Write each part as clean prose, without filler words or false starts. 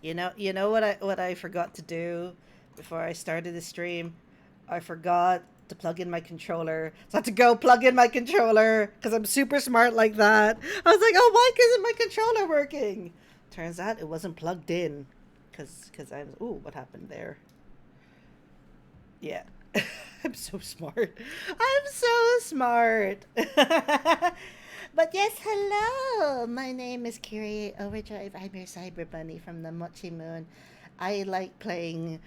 You know what I forgot to do before I started the stream? I forgot to plug in my controller. So I had to go plug in my controller because I'm super smart like that. I was like, oh, why isn't my controller working? Turns out it wasn't plugged in because I was, ooh, what happened there? Yeah. I'm so smart. I'm so smart. But yes, hello. My name is Kiri Overdrive. I'm your cyber bunny from the Mochi Moon. I like playing,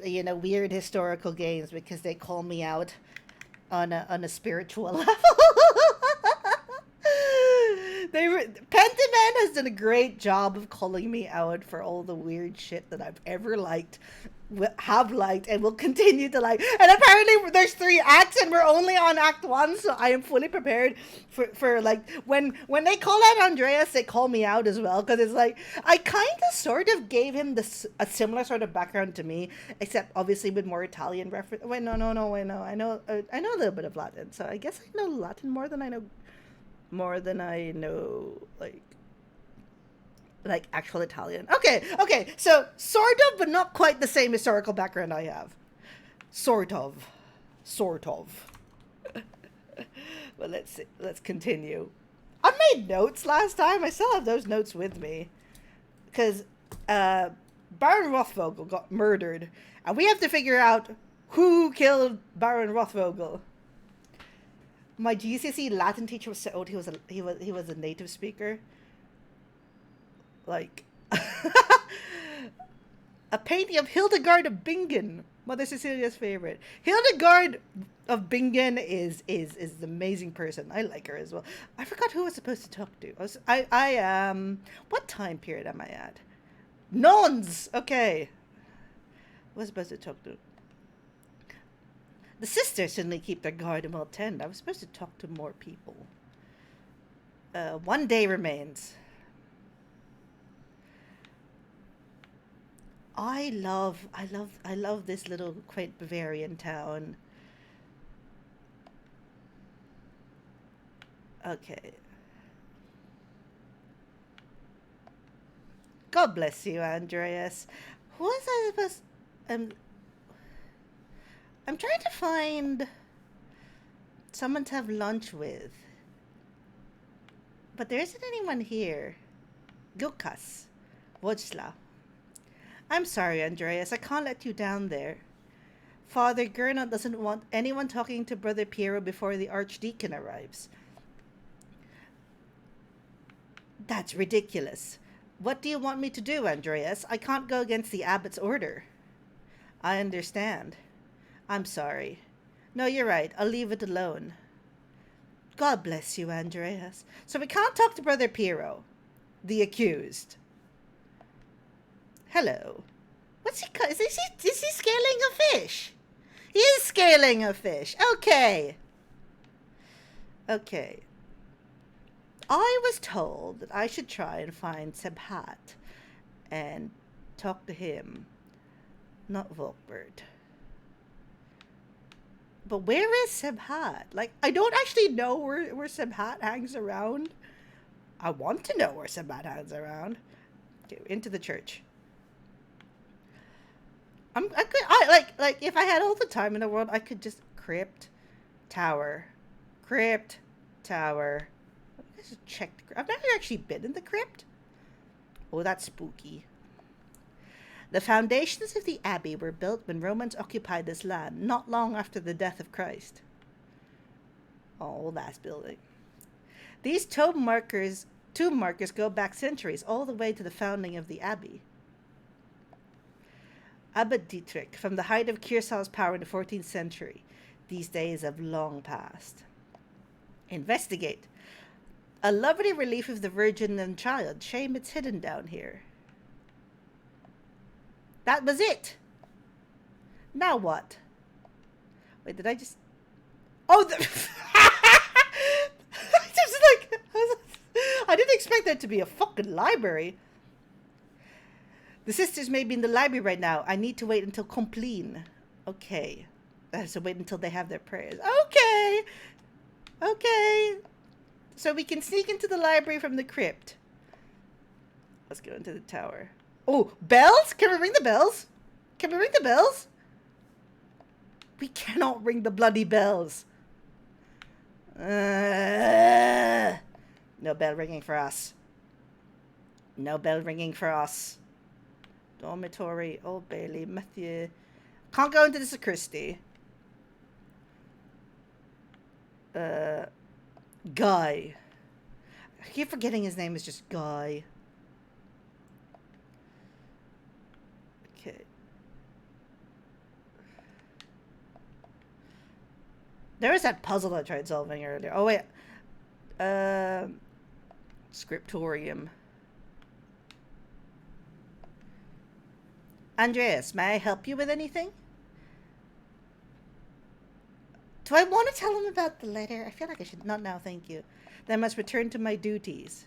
weird historical games because they call me out on a spiritual level. Pentiment has done a great job of calling me out for all the weird shit that I've ever liked, have liked, and will continue to like. And apparently, there's 3 acts, and we're only on Act 1, so I am fully prepared for like when they call out Andreas, they call me out as well because it's like I kind of sort of gave him this a similar sort of background to me, except obviously with more Italian reference. Wait, no, wait, no. I know a little bit of Latin, so I guess I know Latin more than I know like actual Italian. Okay. So sort of, but not quite the same historical background I have. Sort of, sort of. But let's see. Let's continue. I made notes last time. I still have those notes with me because Baron Rothvogel got murdered, and we have to figure out who killed Baron Rothvogel. My GCSE Latin teacher was so old. He was a native speaker. Like a painting of Hildegard of Bingen, Mother Cecilia's favorite. Hildegard of Bingen is an amazing person. I like her as well. I forgot who I was supposed to talk to. What time period am I at? Nuns. Okay, I was supposed to talk to. The sisters suddenly keep their guard and will tend. I was supposed to talk to more people. One day remains. I love this little quaint Bavarian town. Okay. God bless you, Andreas. Who was I supposed? Um, I'm trying to find someone to have lunch with, but there isn't anyone here. Gukas, Wojsla. I'm sorry, Andreas. I can't let you down there. Father Gernot doesn't want anyone talking to Brother Piero before the Archdeacon arrives. That's ridiculous. What do you want me to do, Andreas? I can't go against the abbot's order. I understand. I'm sorry. No, you're right. I'll leave it alone. God bless you, Andreas. So we can't talk to Brother Piero, the accused. Hello. What's he? Is he scaling a fish? He is scaling a fish. Okay. Okay. I was told that I should try and find Sebhat and talk to him, not Volkbert. But where is Sebhat? Like, I don't actually know where Sebhat hangs around. I want to know where Sebhat hangs around. Okay, into the church. I could if I had all the time in the world, I could just crypt, tower, crypt, tower. Let's just check. I've never actually been in the crypt. Oh, that's spooky. The foundations of the abbey were built when Romans occupied this land, not long after the death of Christ. Oh, that's building. These tomb markers go back centuries, all the way to the founding of the abbey. Abbot Dietrich, from the height of Kearsal's power in the 14th century. These days have long passed. Investigate. A lovely relief of the Virgin and Child. Shame it's hidden down here. That was it. Now what? Wait, did I just... Oh, I didn't expect that to be a fucking library. The sisters may be in the library right now. I need to wait until Compline. Okay. I have to wait until they have their prayers. Okay. Okay. So we can sneak into the library from the crypt. Let's go into the tower. Oh, bells? Can we ring the bells? Can we ring the bells? We cannot ring the bloody bells. No bell ringing for us. No bell ringing for us. Dormitory, Old Bailey, Matthew. Can't go into the sacristy. Guy. I keep forgetting his name is just Guy. Okay. There was that puzzle I tried solving earlier. Oh, wait. Scriptorium. Andreas, may I help you with anything? Do I want to tell him about the letter? I feel like I should. Not now, thank you. Then I must return to my duties.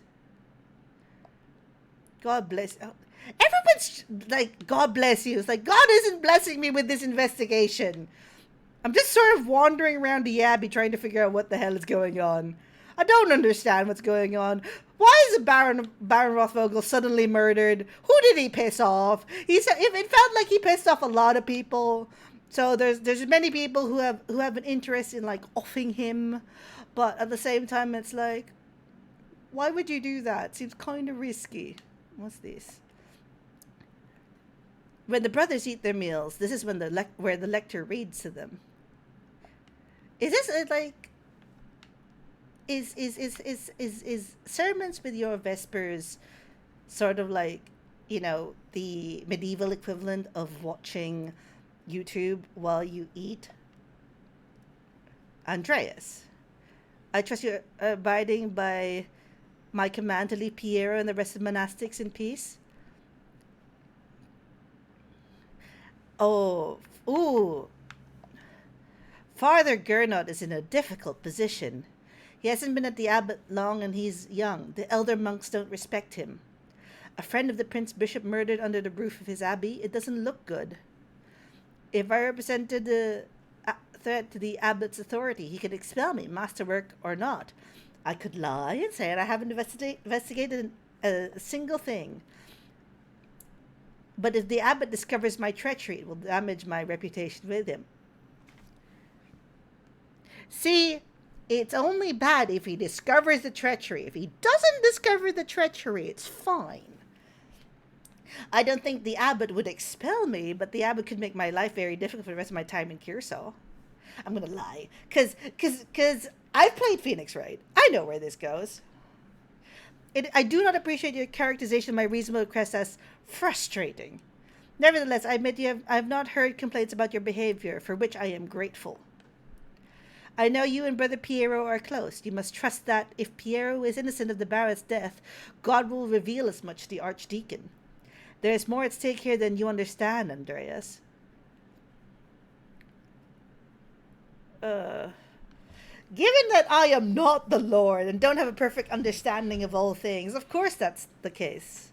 God bless. Oh, everyone's like, God bless you. It's like, God isn't blessing me with this investigation. I'm just sort of wandering around the Abbey trying to figure out what the hell is going on. I don't understand what's going on. Why is Baron Rothvogel suddenly murdered? Who did he piss off? It felt like he pissed off a lot of people. So there's many people who have an interest in like offing him, but at the same time it's like, why would you do that? Seems kind of risky. What's this? When the brothers eat their meals, this is when where the lector reads to them. Is this like? Is sermons with your vespers sort of like, you know, the medieval equivalent of watching YouTube while you eat? Andreas, I trust you're abiding by my command to leave Piero and the rest of the monastics in peace. Oh, ooh. Father Gernot is in a difficult position. He hasn't been at the abbot long and he's young. The elder monks don't respect him. A friend of the prince bishop murdered under the roof of his abbey. It doesn't look good. If I represented the threat to the abbot's authority, he could expel me, masterwork or not. I could lie and say I haven't investigated a single thing. But if the abbot discovers my treachery, it will damage my reputation with him. See, it's only bad if he discovers the treachery. If he doesn't discover the treachery, it's fine. I don't think the abbot would expel me, but the abbot could make my life very difficult for the rest of my time in Curacao. I'm gonna lie, cause I've played Phoenix Wright. I know where this goes. I do not appreciate your characterization of my reasonable request as frustrating. Nevertheless, I admit I have not heard complaints about your behavior, for which I am grateful. I know you and Brother Piero are close. You must trust that if Piero is innocent of the Baron's death, God will reveal as much to the Archdeacon. There is more at stake here than you understand, Andreas. Given that I am not the Lord and don't have a perfect understanding of all things, of course that's the case.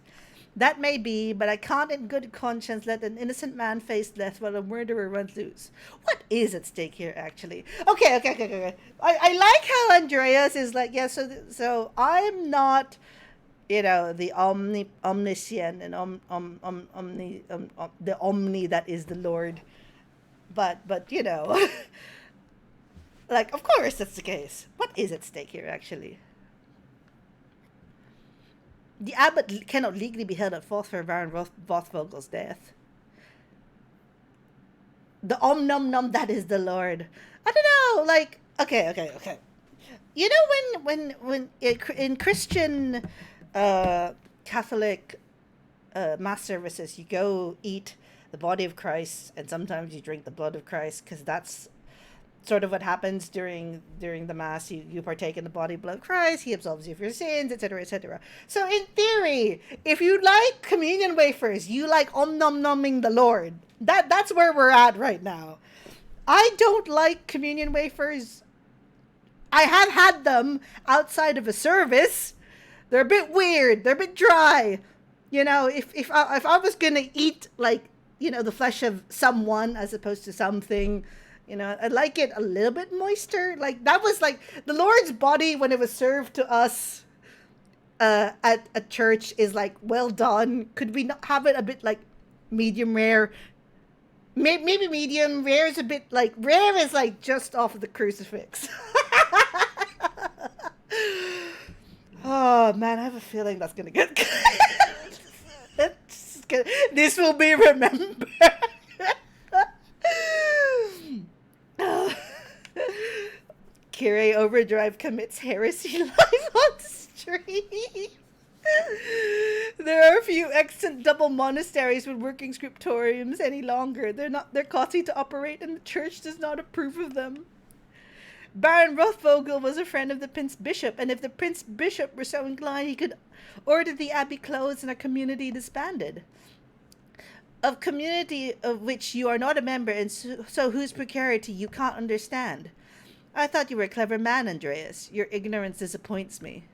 That may be, but I can't in good conscience let an innocent man face death while a murderer runs loose. What is at stake here, actually? Okay. I like how Andreas is like, yeah, so I'm not, you know, the omniscient and the omni that is the Lord. But you know, like, of course that's the case. What is at stake here, actually? The abbot cannot legally be held at fault for Baron Rothvogel's death. The nom that is the Lord. I don't know, like, okay. You know when in Christian Catholic mass services, you go eat the body of Christ and sometimes you drink the blood of Christ, because that's sort of what happens during the mass. You partake in the body and blood of Christ. He absolves you of your sins, etc., etc. So in theory, if you like communion wafers, you like nom-nomming the Lord. That's where we're at right now. I don't like communion wafers. I have had them outside of a service. They're a bit weird. They're a bit dry. You know, if I was gonna eat, like, you know, the flesh of someone as opposed to something, you know, I'd like it a little bit moister. Like, that was like the Lord's body when it was served to us. at a church is like well done. Could we not have it a bit like medium rare? Maybe medium rare is a bit like rare is like just off of the crucifix. Oh man, I have a feeling that's gonna get good. This will be remembered. Kyrie Overdrive commits heresy live on stream. There are a few extant double monasteries with working scriptoriums any longer. They're costly to operate and the church does not approve of them. Baron Rothvogel was a friend of the Prince Bishop, and if the Prince Bishop were so inclined, he could order the abbey closed and a community disbanded. Of community of which you are not a member, and so whose precarity you can't understand. I thought you were a clever man, Andreas. Your ignorance disappoints me.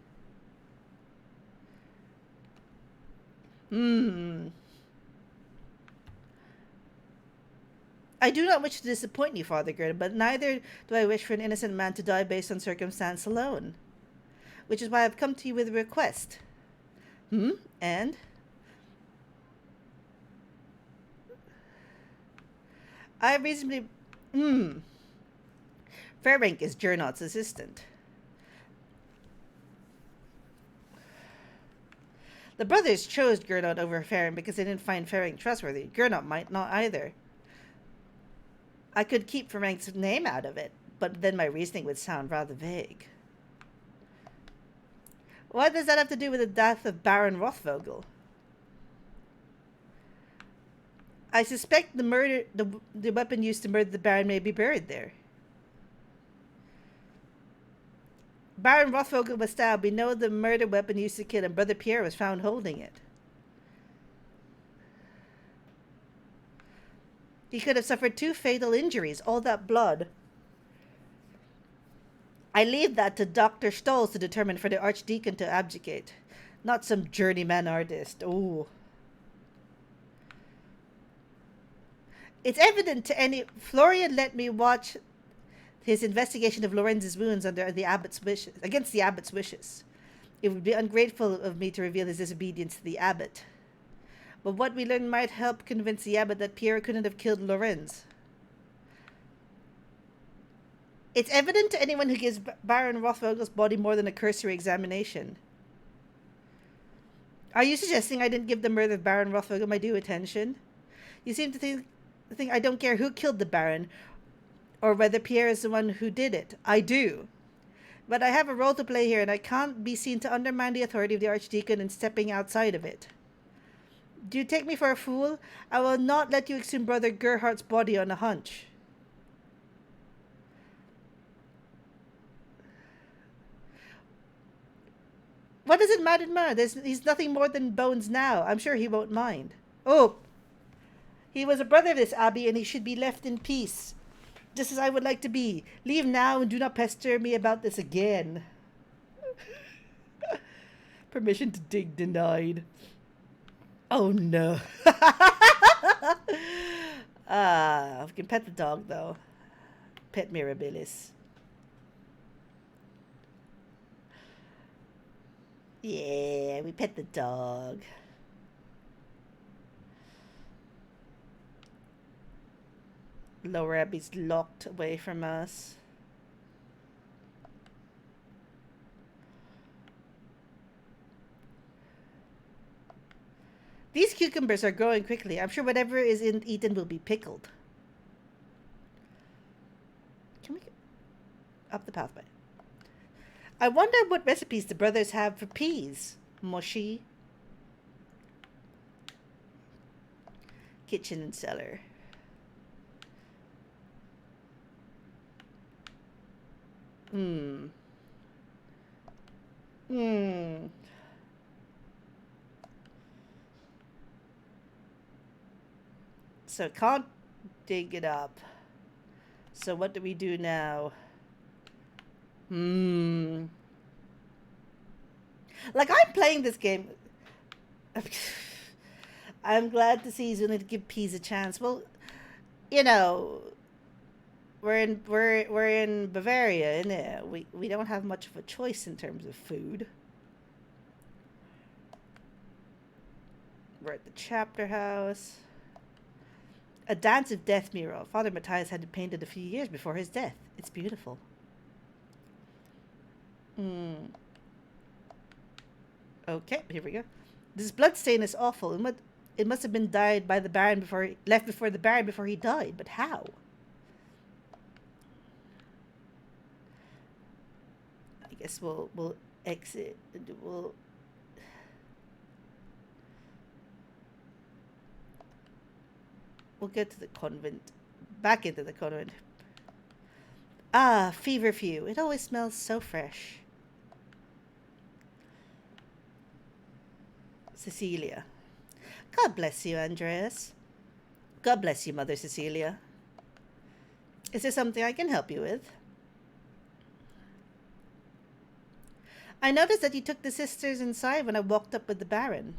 I do not wish to disappoint you, Father Gerd, but neither do I wish for an innocent man to die based on circumstance alone. Which is why I've come to you with a request. And? I reasonably... Ferenc is Gernot's assistant. The brothers chose Gernot over Ferenc because they didn't find Ferenc trustworthy. Gernot might not either. I could keep Ferenc's name out of it, but then my reasoning would sound rather vague. What does that have to do with the death of Baron Rothvogel? I suspect the weapon used to murder the Baron may be buried there. Baron Rothvogel was stabbed. We know the murder weapon used to kill him. Brother Pierre was found holding it. He could have suffered 2 fatal injuries. All that blood. I leave that to Dr. Stolz to determine for the Archdeacon to abdicate. Not some journeyman artist. Ooh. It's evident to any... Florian let me watch his investigation of Lorenz's wounds under the abbot's wishes, against the abbot's wishes. It would be ungrateful of me to reveal his disobedience to the abbot. But what we learn might help convince the abbot that Pierre couldn't have killed Lorenz. It's evident to anyone who gives Baron Rothvogel's body more than a cursory examination. Are you suggesting I didn't give the murder of Baron Rothvogel my due attention? You seem to think I don't care who killed the Baron, or whether Pierre is the one who did it. I do. But I have a role to play here, and I can't be seen to undermine the authority of the Archdeacon in stepping outside of it. Do you take me for a fool? I will not let you exhume Brother Gerhardt's body on a hunch. What does it matter? He's nothing more than bones now. I'm sure he won't mind. Oh, he was a brother of this abbey, and he should be left in peace, just as I would like to be. Leave now and do not pester me about this again. Permission to dig denied. Oh no. We can pet the dog though. Pet Mirabilis. Yeah, we pet the dog. Lower Abbey's locked away from us. These cucumbers are growing quickly. I'm sure whatever is eaten will be pickled. Can we get up the pathway? I wonder what recipes the brothers have for peas. Mushy. Kitchen and cellar. So can't dig it up. So what do we do now? Like, I'm playing this game. I'm glad to see he's willing to give peas a chance. Well, you know, we're in Bavaria, innit? We don't have much of a choice in terms of food. We're at the chapter house. A Dance of Death mural. Father Matthias had it painted a few years before his death. It's beautiful. Okay, here we go. This bloodstain is awful. It must have been dyed by the Baron left before the Baron before he died. But how? I guess we'll exit. We'll get to the convent. Back into the convent. Ah, feverfew. It always smells so fresh. Cecilia. God bless you, Andreas. God bless you, Mother Cecilia. Is there something I can help you with? I noticed that you took the sisters inside when I walked up with the Baron.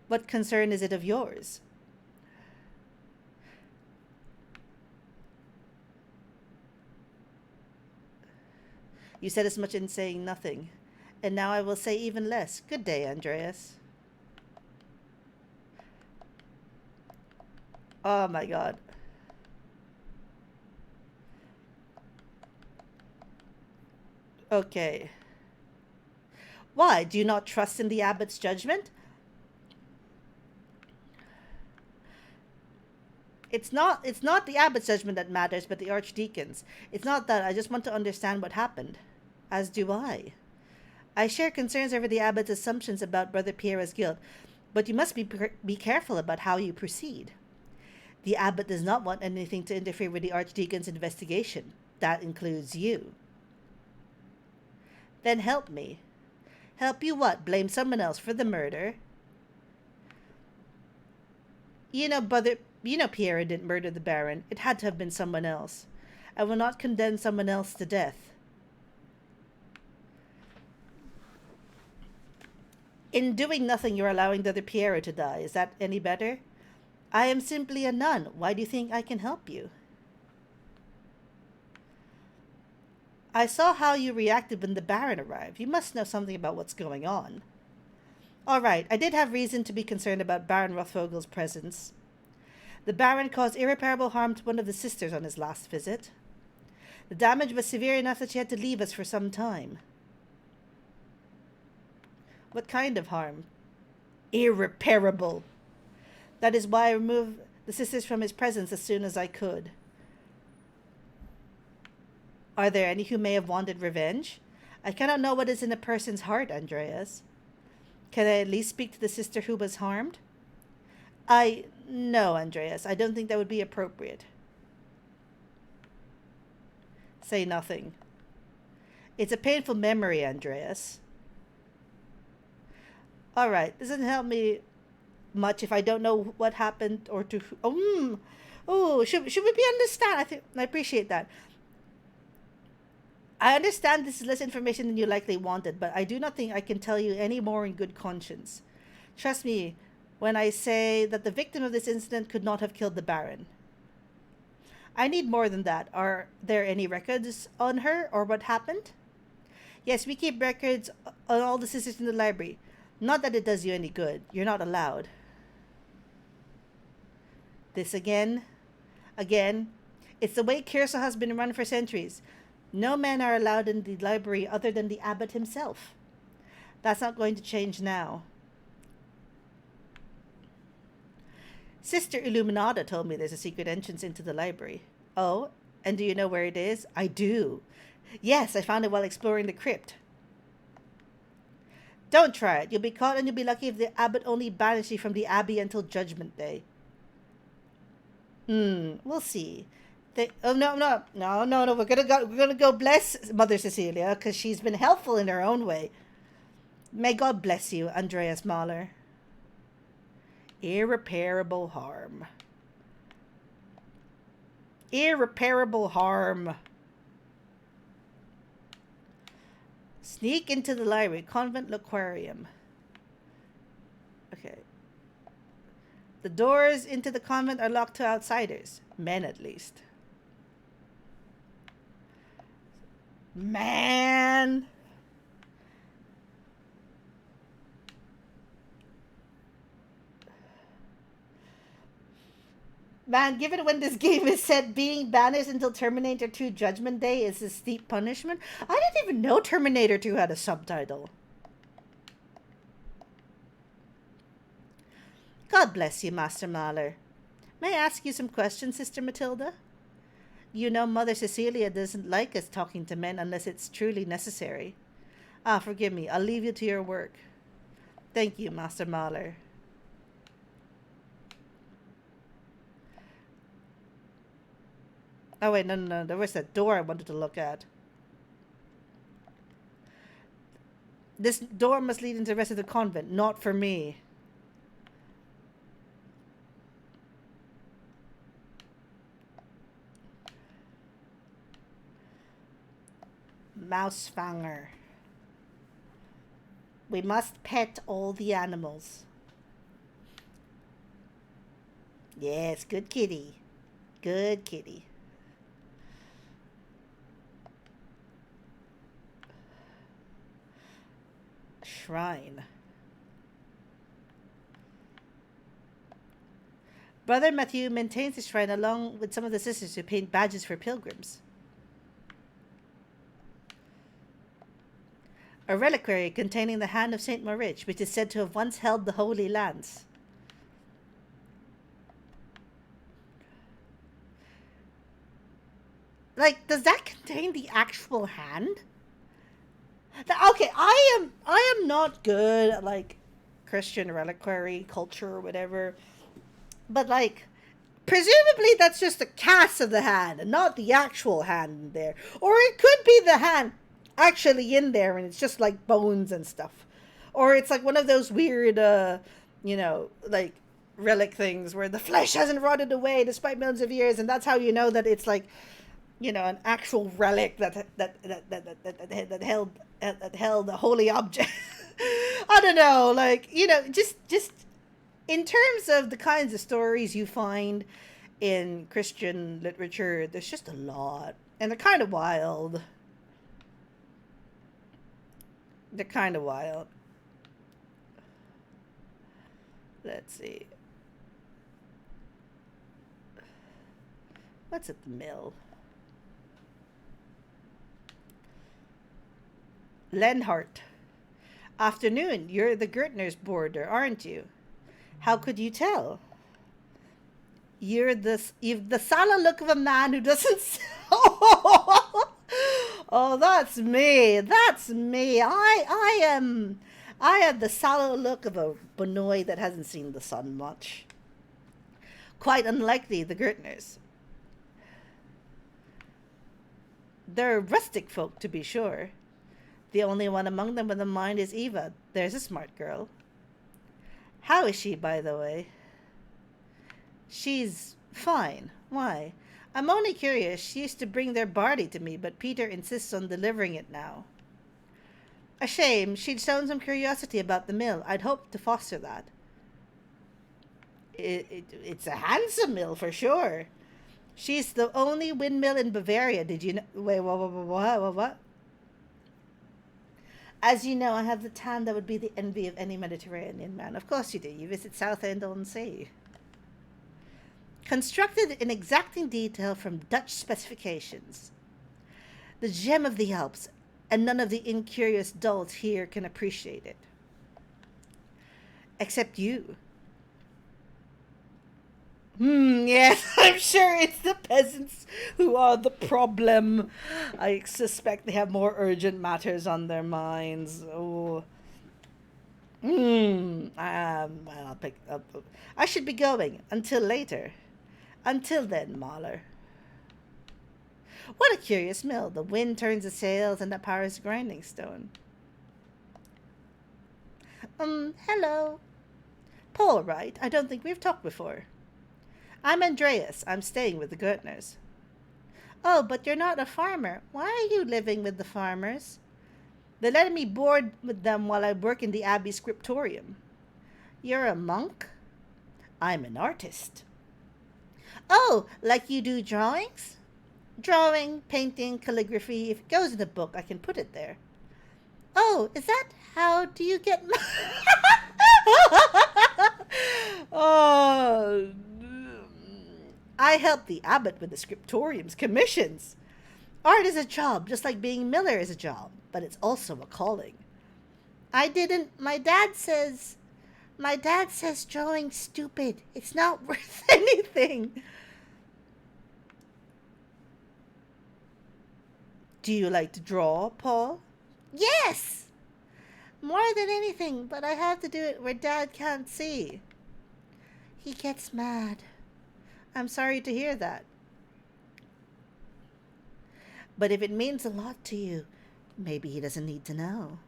What concern is it of yours? You said as much in saying nothing, and now I will say even less. Good day, Andreas. Oh my god. Okay. Why? Do you not trust in the abbot's judgment? It's not the abbot's judgment that matters, but the archdeacon's. It's not that. I just want to understand what happened. As do I. I share concerns over the abbot's assumptions about Brother Pierre's guilt, but you must be careful about how you proceed. The abbot does not want anything to interfere with the archdeacon's investigation. That includes you. Then help me. Help you what? Blame someone else for the murder? Pierre didn't murder the Baron. It had to have been someone else. I will not condemn someone else to death. In doing nothing, you're allowing the other Piero to die. Is that any better? I am simply a nun. Why do you think I can help you? I saw how you reacted when the Baron arrived. You must know something about what's going on. All right, I did have reason to be concerned about Baron Rothvogel's presence. The Baron caused irreparable harm to one of the sisters on his last visit. The damage was severe enough that she had to leave us for some time. What kind of harm? Irreparable. That is why I removed the sisters from his presence as soon as I could. Are there any who may have wanted revenge? I cannot know what is in a person's heart, Andreas. Can I at least speak to the sister who was harmed? No, Andreas. I don't think that would be appropriate. Say nothing. It's a painful memory, Andreas. All right. This doesn't help me much if I don't know what happened or to who. Should we be understand? I appreciate that. I understand this is less information than you likely wanted, but I do not think I can tell you any more in good conscience. Trust me when I say that the victim of this incident could not have killed the Baron. I need more than that. Are there any records on her or what happened? Yes, we keep records on all the sisters in the library. Not that it does you any good. You're not allowed. This again. Again. It's the way Kyrsa has been run for centuries. No men are allowed in the library other than the abbot himself. That's not going to change now. Sister Illuminata told me there's a secret entrance into the library. Oh, and do you know where it is? I do. Yes, I found it while exploring the crypt. Don't try it. You'll be caught and you'll be lucky if the abbot only banished you from the abbey until Judgment Day. We'll see. No. We're gonna go bless Mother Cecilia because she's been helpful in her own way. May God bless you, Andreas Mahler. Irreparable harm. Irreparable harm. Sneak into the library. Convent Aquarium. Okay. The doors into the convent are locked to outsiders. Men, at least. Man. Man, given when this game is set, being banished until Terminator 2 Judgment Day is a steep punishment. I didn't even know Terminator 2 had a subtitle. God bless you, Master Mahler. May I ask you some questions, Sister Matilda? You know Mother Cecilia doesn't like us talking to men unless it's truly necessary. Ah, forgive me. I'll leave you to your work. Thank you, Master Mahler. Oh, wait, no. There was that door I wanted to look at. This door must lead into the rest of the convent. Not for me. Mousefanger. We must pet all the animals. Yes, good kitty. Good kitty. Shrine. Brother Matthew maintains the shrine along with some of the sisters who paint badges for pilgrims. A reliquary containing the hand of Saint Maurich, which is said to have once held the Holy Lance. Like, does that contain the actual hand? Okay, I am not good at, like, Christian reliquary culture or whatever. But, like, presumably that's just a cast of the hand and not the actual hand in there. Or it could be the hand actually in there and it's just, like, bones and stuff. Or it's, like, one of those weird, like, relic things where the flesh hasn't rotted away despite millions of years. And that's how you know that it's, like, an actual relic that held a holy object. I don't know, like, just in terms of the kinds of stories you find in Christian literature, there's just a lot, and they're kind of wild. Let's see. What's at the mill? Lenhart. Afternoon, you're the Gertner's boarder, aren't you? How could you tell? You've the sallow look of a man who doesn't... Oh, that's me. I have the sallow look of a bonoy that hasn't seen the sun much. Quite unlikely, the Gertners. They're rustic folk, to be sure. The only one among them with a mind is Eva. There's a smart girl. How is she, by the way? She's fine. Why? I'm only curious. She used to bring their barley to me, but Peter insists on delivering it now. A shame. She'd shown some curiosity about the mill. I'd hoped to foster that. It's a handsome mill, for sure. She's the only windmill in Bavaria. Did you know? Wait, what? As you know, I have the tan that would be the envy of any Mediterranean man. Of course you do. You visit Southend-on-Sea. Constructed in exacting detail from Dutch specifications. The gem of the Alps, and none of the incurious dolts here can appreciate it. Except you. Yes, I'm sure it's the peasants who are the problem. I suspect they have more urgent matters on their minds. Oh. I'll pick up. I should be going until later. Until then, Mahler. What a curious mill. The wind turns the sails and the power is a grinding stone. Hello. Paul, right? I don't think we've talked before. I'm Andreas. I'm staying with the Gertners. Oh, but you're not a farmer. Why are you living with the farmers? They let me board with them while I work in the Abbey scriptorium. You're a monk? I'm an artist. Oh, like you do drawings? Drawing, painting, calligraphy. If it goes in a book, I can put it there. Oh, is that how do you get... Oh... I help the abbot with the scriptorium's commissions. Art is a job, just like being Miller is a job, but it's also a calling. I didn't. My dad says drawing's stupid. It's not worth anything. Do you like to draw, Paul? Yes! More than anything, but I have to do it where Dad can't see. He gets mad. I'm sorry to hear that. But if it means a lot to you, maybe he doesn't need to know.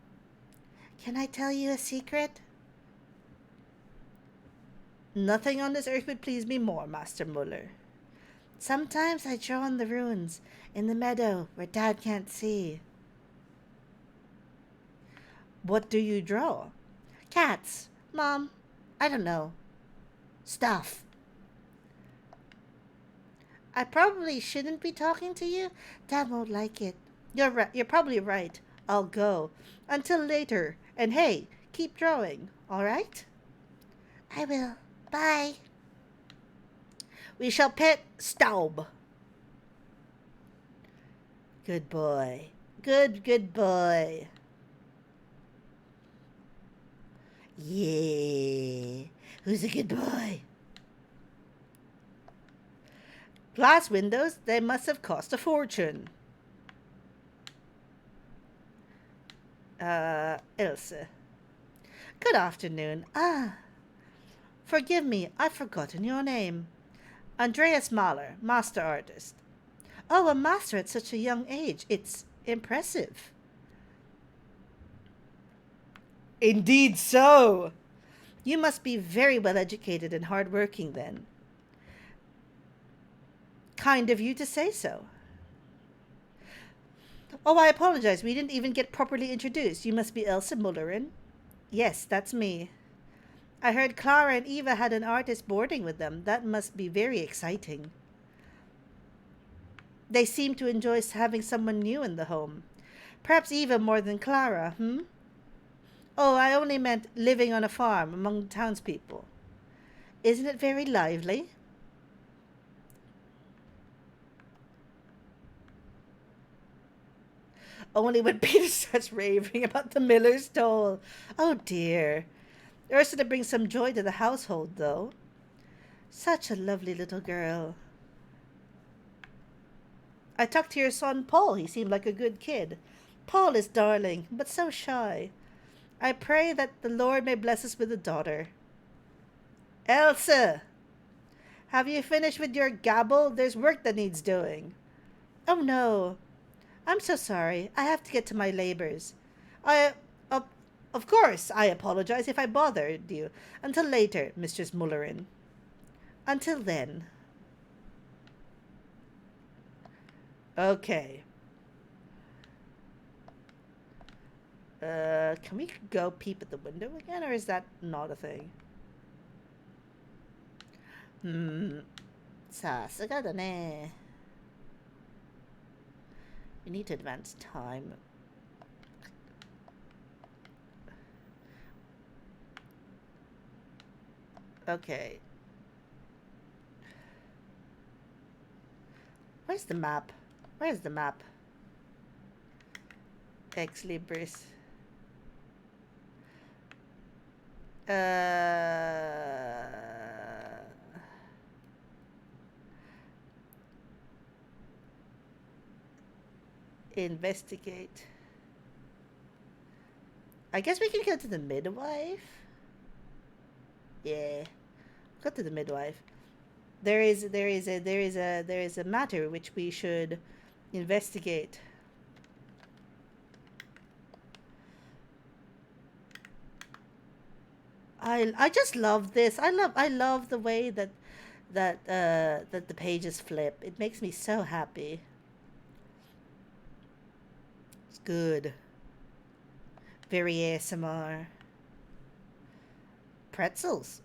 Can I tell you a secret? Nothing on this earth would please me more, Master Muller. Sometimes I draw on the ruins in the meadow where Dad can't see. What do you draw? Cats. Mom, I don't know. Stuff. I probably shouldn't be talking to you. Dad won't like it. You're right. You're probably right. I'll go. Until later. And hey, keep drawing, all right? I will. Bye. We shall pet Staub. Good boy. Good boy. Yeah. Who's a good boy? Glass windows, they must have cost a fortune. Ilse. Good afternoon. Forgive me, I've forgotten your name. Andreas Mahler, master artist. Oh, a master at such a young age. It's impressive. Indeed so. You must be very well educated and hard-working then. Kind of you to say so. Oh, I apologize. We didn't even get properly introduced. You must be Elsa Mullerin. Yes, that's me. I heard Clara and Eva had an artist boarding with them. That must be very exciting. They seem to enjoy having someone new in the home. Perhaps Eva more than Clara, Oh, I only meant living on a farm among townspeople. Isn't it very lively? Only when Peter starts raving about the miller's toll. Oh dear. Ursula brings some joy to the household, though. Such a lovely little girl. I talked to your son Paul. He seemed like a good kid. Paul is darling, but so shy. I pray that the Lord may bless us with a daughter. Elsa! Have you finished with your gabble? There's work that needs doing. Oh no. I'm so sorry. I have to get to my labors. Of course, I apologize if I bothered you. Until later, Mistress Mullerin. Until then. Okay. Can we go peep at the window again, or is that not a thing? さすがだね. We need to advance time. Okay. Where's the map? Where's the map? Ex Libris. Investigate. I guess we can go to the midwife. Yeah, go to the midwife. There is a matter which we should investigate. I just love this. I love the way that the pages flip. It makes me so happy. It's good. Very ASMR. Pretzels.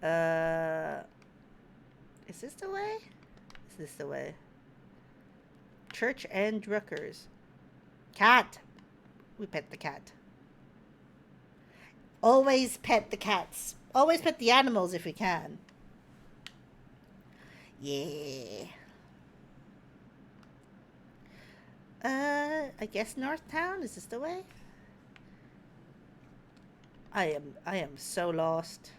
Is this the way? Is this the way? Church and Druckers. Cat. We pet the cat. Always pet the cats. Always put the animals if we can. Yeah. I guess North Town? Is this the way? I am so lost.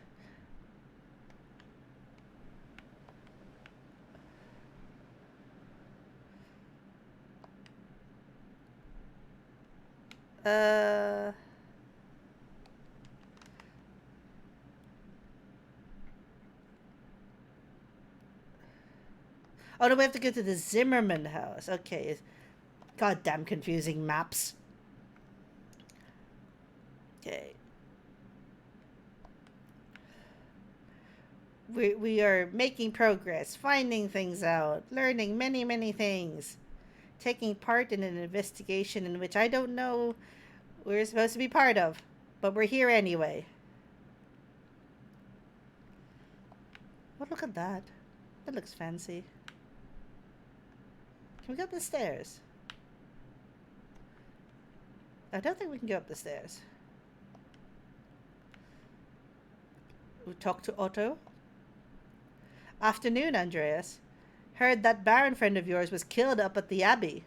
Uh Oh no, we have to go to the Zimmerman house. Okay. Goddamn confusing maps. Okay. We are making progress, finding things out, learning many, many things, taking part in an investigation in which I don't know we're supposed to be part of, but we're here anyway. Oh, look at that. That looks fancy. Can we go up the stairs? I don't think we can go up the stairs. We talk to Otto. Afternoon, Andreas. Heard that Baron friend of yours was killed up at the Abbey.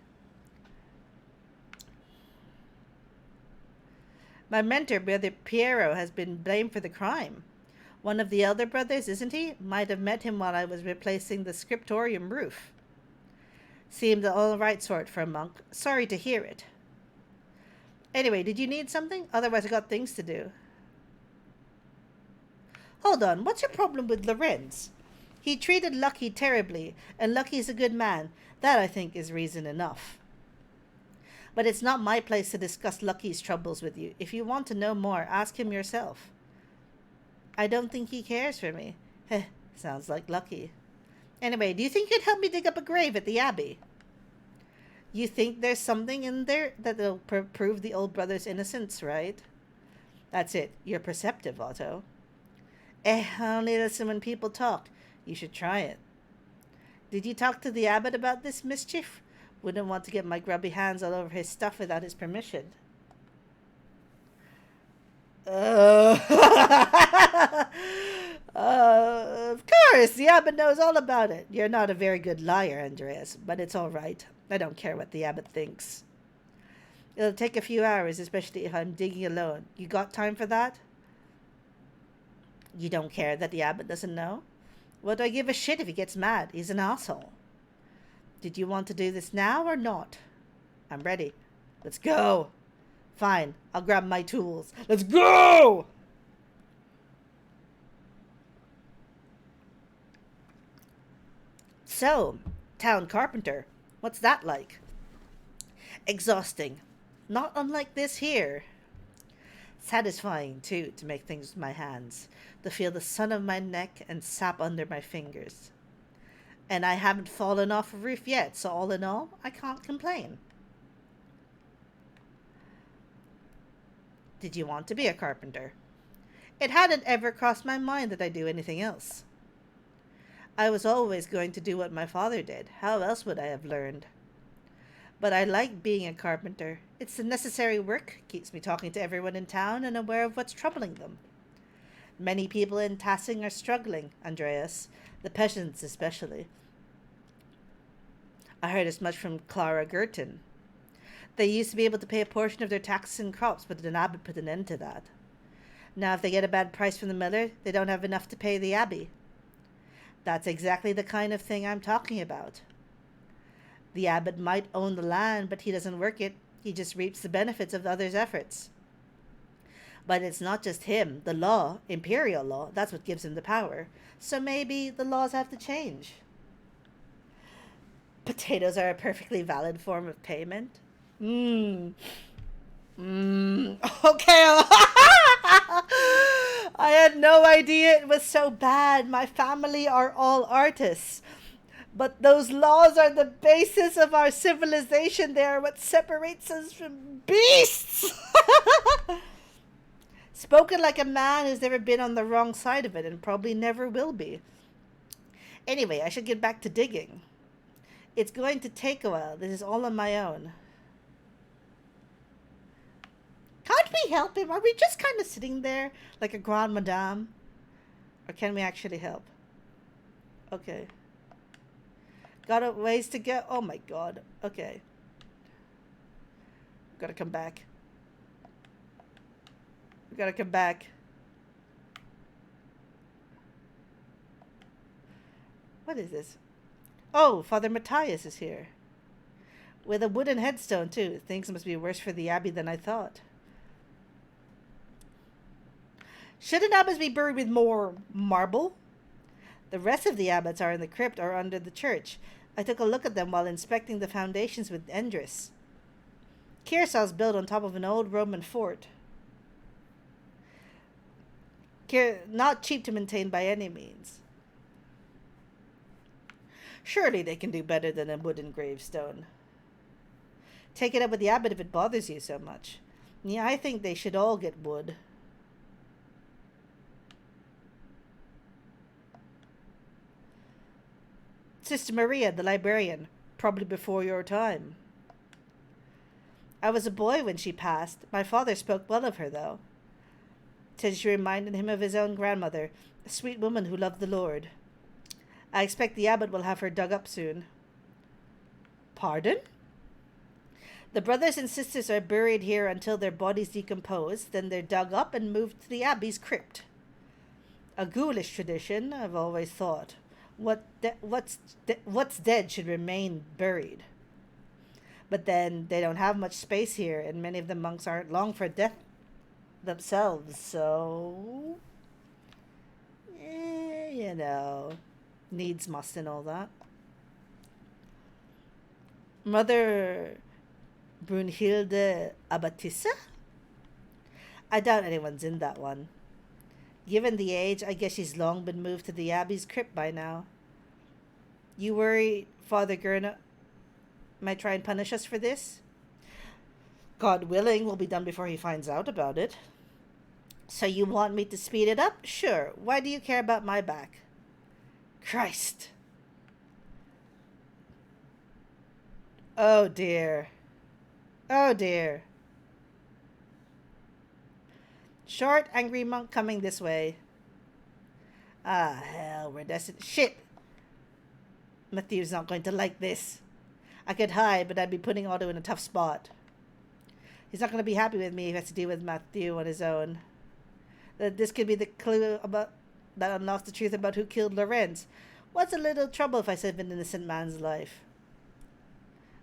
My mentor, Brother Piero, has been blamed for the crime. One of the elder brothers, isn't he? Might have met him while I was replacing the scriptorium roof. Seemed the all right sort for a monk. Sorry to hear it. Anyway, did you need something? Otherwise I got things to do. Hold on, what's your problem with Lorenz? He treated Lucky terribly, and Lucky's a good man. That, I think, is reason enough. But it's not my place to discuss Lucky's troubles with you. If you want to know more, ask him yourself. I don't think he cares for me. Heh, sounds like Lucky. Anyway, do you think you'd help me dig up a grave at the Abbey? You think there's something in there that'll prove the old brother's innocence, right? That's it. You're perceptive, Otto. I only listen when people talk. You should try it. Did you talk to the abbot about this mischief? Wouldn't want to get my grubby hands all over his stuff without his permission. Of course, the abbot knows all about it. You're not a very good liar, Andreas, but it's all right. I don't care what the abbot thinks. It'll take a few hours, especially if I'm digging alone. You got time for that? You don't care that the abbot doesn't know? What do I give a shit if he gets mad? He's an asshole. Did you want to do this now or not? I'm ready. Let's go. Fine, I'll grab my tools. Let's go! So, town carpenter. What's that like? Exhausting. Not unlike this here. Satisfying, too, to make things with my hands. To feel the sun on my neck and sap under my fingers. And I haven't fallen off a roof yet, so all in all, I can't complain. Did you want to be a carpenter? It hadn't ever crossed my mind that I'd do anything else. I was always going to do what my father did. How else would I have learned? But I like being a carpenter. It's the necessary work, keeps me talking to everyone in town and aware of what's troubling them. Many people in Tassing are struggling, Andreas, the peasants especially. I heard as much from Clara Gerton. They used to be able to pay a portion of their taxes and crops, but the abbot put an end to that. Now if they get a bad price from the miller, they don't have enough to pay the abbey. That's exactly the kind of thing I'm talking about. The abbot might own the land, but he doesn't work it. He just reaps the benefits of others' efforts. But it's not just him. The law, imperial law, that's what gives him the power. So maybe the laws have to change. Potatoes are a perfectly valid form of payment. Okay. I had no idea it was so bad. My family are all artists. But those laws are the basis of our civilization. They are what separates us from beasts. Spoken like a man who's never been on the wrong side of it and probably never will be. Anyway, I should get back to digging. It's going to take a while. This is all on my own. Can't we help him? Are we just kind of sitting there like a grande madame? Or can we actually help? Okay. Got a ways to go? Oh my god. Okay. Gotta come back. We gotta come back. What is this? Oh, Father Matthias is here. With a wooden headstone, too. Things must be worse for the abbey than I thought. Shouldn't abbots be buried with more marble? The rest of the abbots are in the crypt or under the church. I took a look at them while inspecting the foundations with Endris. Kearsar's built on top of an old Roman fort. Not cheap to maintain by any means. Surely they can do better than a wooden gravestone. Take it up with the abbot if it bothers you so much. Yeah, I think they should all get wood. Sister Maria, the librarian, probably before your time. I was a boy when she passed. My father spoke well of her, though. Said she reminded him of his own grandmother, a sweet woman who loved the Lord. I expect the abbot will have her dug up soon. Pardon? The brothers and sisters are buried here until their bodies decompose, then they're dug up and moved to the abbey's crypt. A ghoulish tradition, I've always thought. What's dead should remain buried. But then they don't have much space here, and many of the monks aren't long for death themselves, so you know, needs must and all that. Mother Brunhilde Abatissa? I doubt anyone's in that one. Given the age, I guess she's long been moved to the abbey's crypt by now. You worry Father Gurna might try and punish us for this? God willing, will be done before he finds out about it. So you want me to speed it up? Sure. Why do you care about my back? Christ. Oh dear. Oh dear. Short, angry monk coming this way. Ah, hell, we're destined. Shit! Matthew's not going to like this. I could hide, but I'd be putting Otto in a tough spot. He's not going to be happy with me if he has to deal with Matthew on his own. This could be the clue about that unlocks the truth about who killed Lorenz. What's a little trouble if I save an innocent man's life?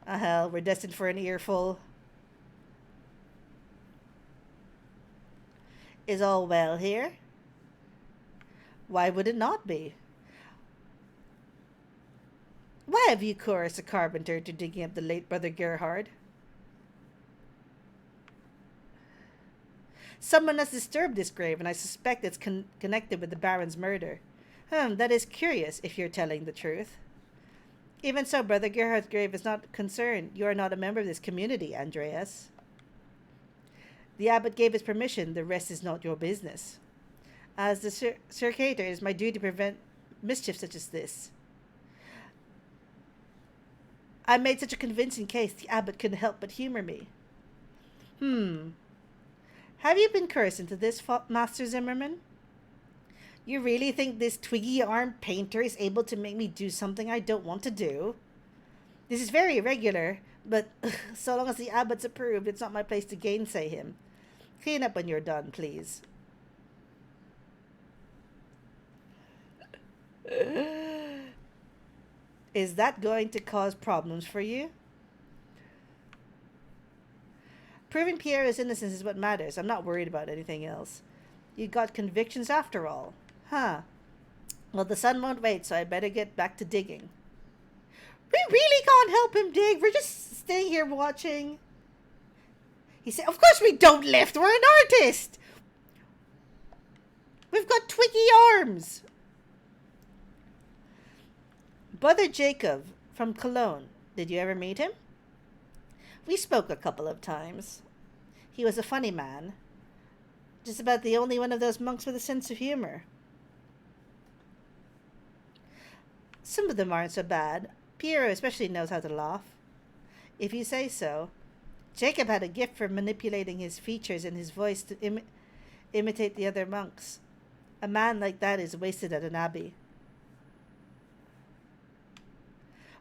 Ah, hell, we're destined for an earful. Is all well here? Why would it not be? Why have you coerced a carpenter to digging up the late Brother Gerhard? Someone has disturbed this grave, and I suspect it's connected with the Baron's murder. That is curious, if you're telling the truth. Even so, Brother Gerhard's grave is not concerned. You are not a member of this community, Andreas. The abbot gave his permission. The rest is not your business. As the circator, it is my duty to prevent mischief such as this. I made such a convincing case, the abbot couldn't help but humor me. Have you been cursed into this, Master Zimmerman? You really think this twiggy-armed painter is able to make me do something I don't want to do? This is very irregular, but so long as the abbot's approved, it's not my place to gainsay him. Clean up when you're done, please. Is that going to cause problems for you? Proving Pierre's innocence is what matters. I'm not worried about anything else. You got convictions after all. Huh. Well, the sun won't wait, so I better get back to digging. We really can't help him dig. We're just staying here watching. He said, of course we don't lift. We're an artist. We've got twiggy arms. Brother Jacob from Cologne. Did you ever meet him? We spoke a couple of times. He was a funny man. Just about the only one of those monks with a sense of humor. Some of them aren't so bad. Piero especially knows how to laugh. If you say so. Jacob had a gift for manipulating his features and his voice to imitate the other monks. A man like that is wasted at an abbey.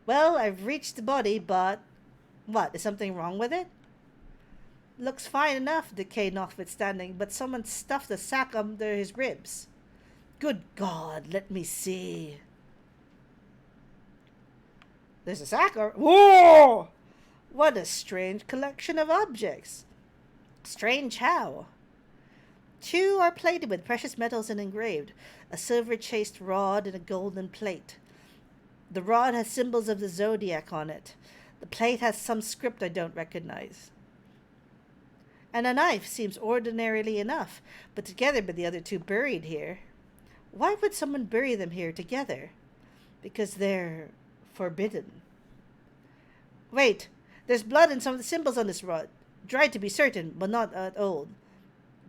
Well, I've reached the body, but what? Is something wrong with it? Looks fine enough, decay notwithstanding, but someone stuffed a sack under his ribs. Good God, let me see. There's a sack or... Whoa! What a strange collection of objects. Strange how? Two are plated with precious metals and engraved. A silver chased rod and a golden plate. The rod has symbols of the zodiac on it. The plate has some script I don't recognize. And a knife seems ordinarily enough, but together with the other two buried here. Why would someone bury them here together? Because they're forbidden. Wait, there's blood in some of the symbols on this rod. Dried to be certain, but not old.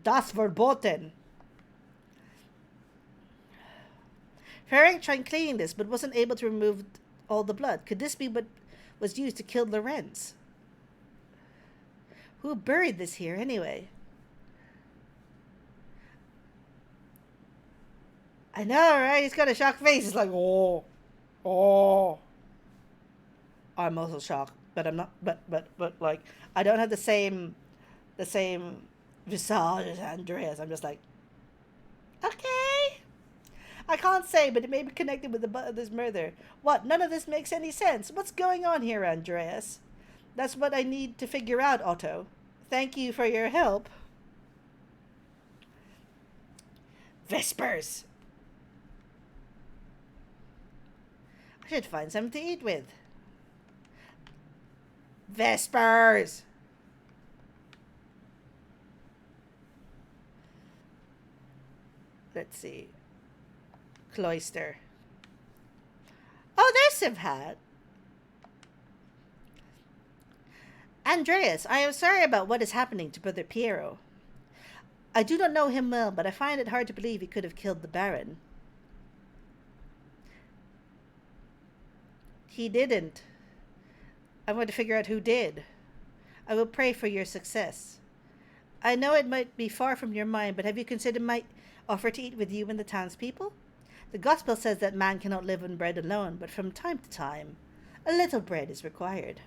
Das verboten. Ferenc tried cleaning this, but wasn't able to remove all the blood. Could this be what was used to kill Lorenz? Who buried this here, anyway? I know, right? He's got a shocked face. He's like, oh. I'm also shocked, but I'm not. But like, I don't have the same visage as Andreas. I'm just like, okay. I can't say, but it may be connected with this murder. What? None of this makes any sense. What's going on here, Andreas? That's what I need to figure out, Otto. Thank you for your help. Vespers. I should find something to eat with. Vespers. Let's see. Cloister. Oh, there's Simhat. Andreas, I am sorry about what is happening to Brother Piero. I do not know him well, but I find it hard to believe he could have killed the Baron. He didn't. I'm going to figure out who did. I will pray for your success. I know it might be far from your mind, but have you considered my offer to eat with you and the townspeople? The gospel says that man cannot live on bread alone, but from time to time, a little bread is required.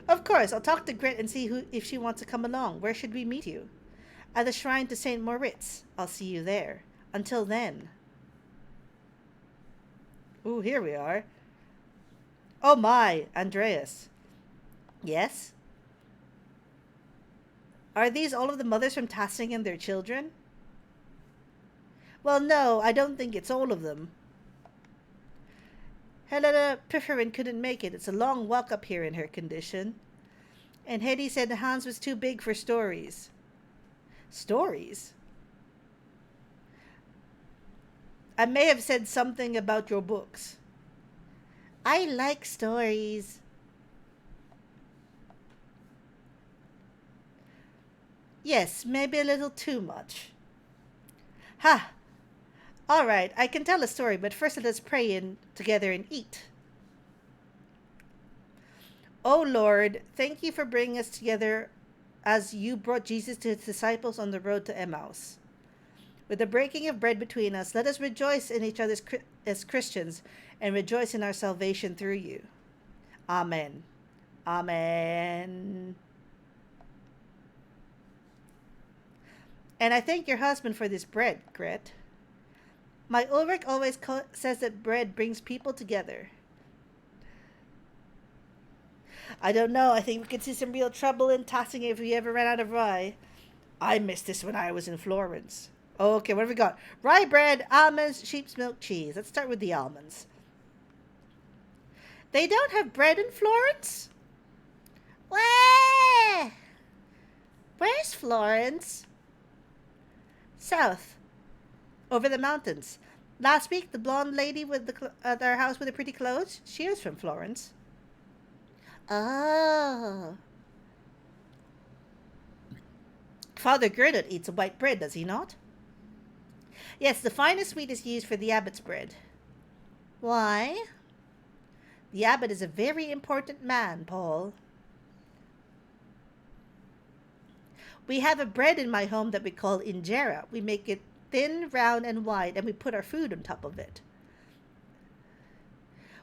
Of course, I'll talk to Grit and see if she wants to come along. Where should we meet you? At the shrine to St. Moritz. I'll see you there. Until then. Ooh, here we are. Oh my, Andreas. Yes? Are these all of the mothers from Tassing and their children? Well, no, I don't think it's all of them. Helena Pifferin couldn't make it. It's a long walk up here in her condition. And Hetty said Hans was too big for stories. Stories? I may have said something about your books. I like stories. Yes, maybe a little too much. Ha! All right, I can tell a story, but first let us pray together and eat. Oh Lord, thank you for bringing us together as you brought Jesus to his disciples on the road to Emmaus. With the breaking of bread between us, let us rejoice in each other as Christians and rejoice in our salvation through you. Amen. Amen. And I thank your husband for this bread, Gret. My Ulrich always says that bread brings people together. I don't know. I think we could see some real trouble in Tassing if we ever ran out of rye. I missed this when I was in Florence. Okay, what have we got? Rye bread, almonds, sheep's milk, cheese. Let's start with the almonds. They don't have bread in Florence? Where? Where's Florence? South. Over the mountains. Last week, the blonde lady at our house with the pretty clothes, she was from Florence. Oh. Father Gerdot eats a white bread, does he not? Yes, the finest wheat is used for the abbot's bread. Why? The abbot is a very important man, Paul. We have a bread in my home that we call injera. We make it thin, round, and wide, and we put our food on top of it.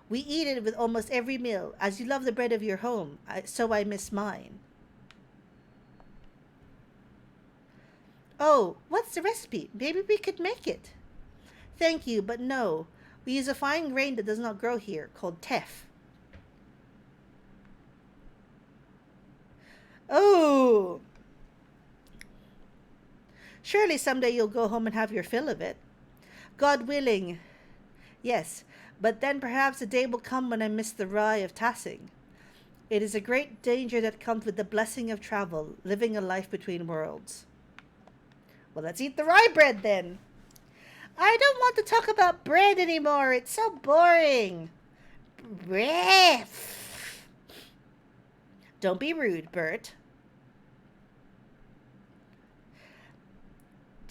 We eat it with almost every meal. As you love the bread of your home, so I miss mine. Oh, what's the recipe? Maybe we could make it. Thank you, but no. We use a fine grain that does not grow here, called teff. Oh, surely someday you'll go home and have your fill of it. God willing, yes, but then perhaps a day will come when I miss the rye of Tassing. It is a great danger that comes with the blessing of travel, living a life between worlds. Well, let's eat the rye bread then. I don't want to talk about bread anymore. It's so boring. Breath. Don't be rude, Bert.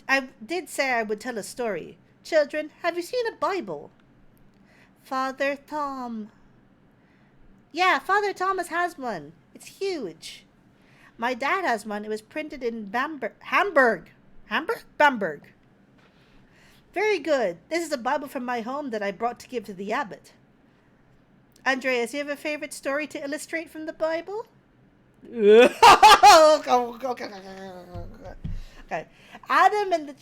I did say I would tell a story. Children, have you seen a Bible? Father Tom. Yeah, Father Thomas has one. It's huge. My dad has one. It was printed in Hamburg. Hamburg? Bamberg. Very good. This is a Bible from my home that I brought to give to the abbot. Andreas, you have a favorite story to illustrate from the Bible? Okay. Adam and the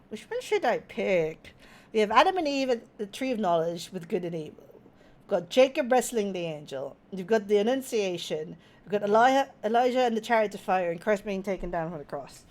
which one should I pick? We have Adam and Eve at the tree of knowledge with good and evil. We've got Jacob wrestling the angel. You've got the Annunciation. We've got Elijah and the chariot of fire, and Christ being taken down from the cross.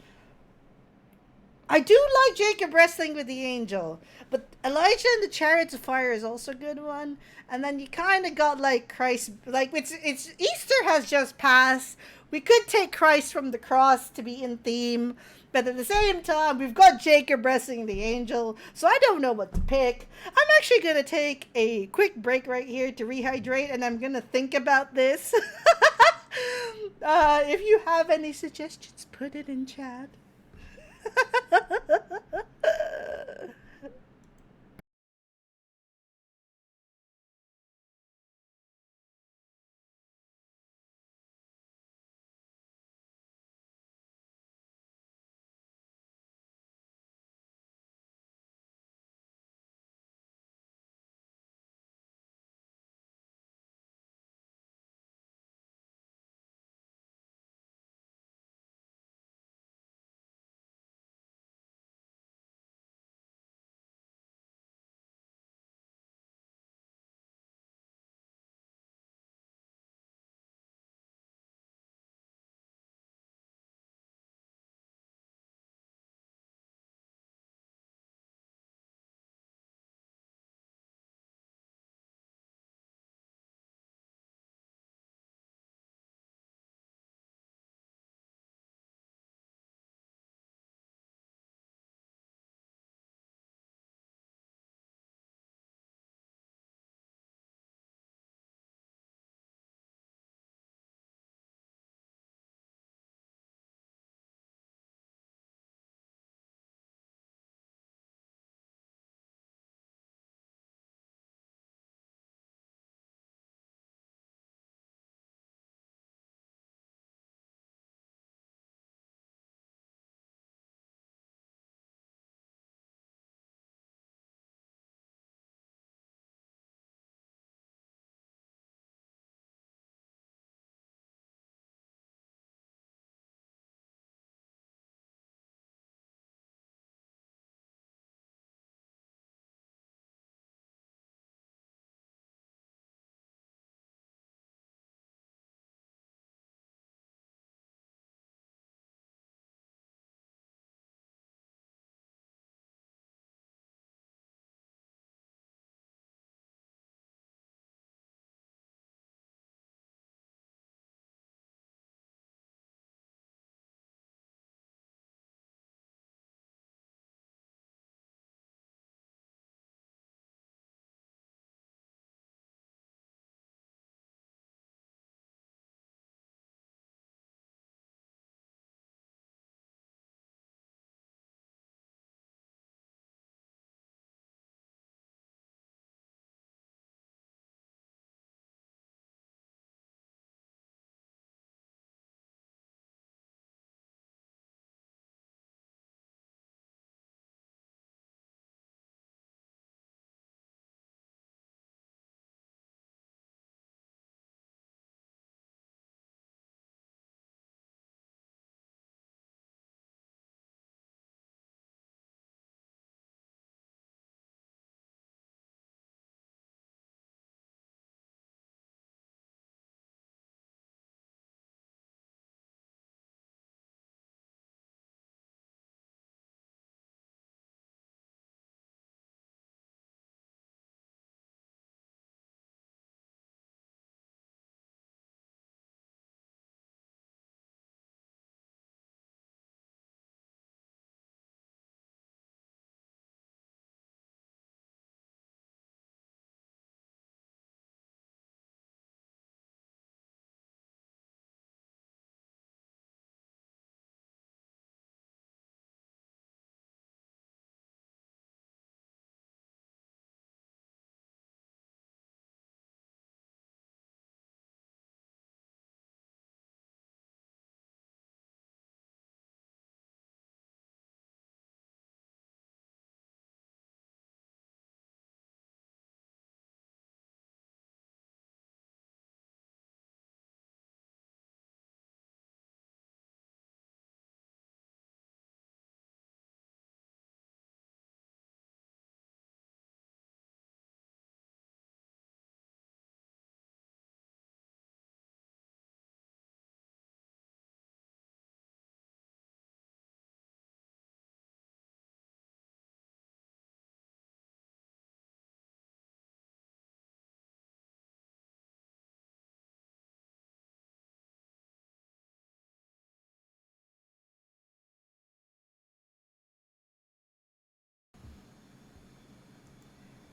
I do like Jacob wrestling with the angel, but Elijah and the chariots of fire is also a good one. And then you kind of got like Christ, like it's Easter has just passed. We could take Christ from the cross to be in theme, but at the same time, we've got Jacob wrestling the angel, so I don't know what to pick. I'm actually gonna take a quick break right here to rehydrate, and I'm gonna think about this. If you have any suggestions, put it in chat.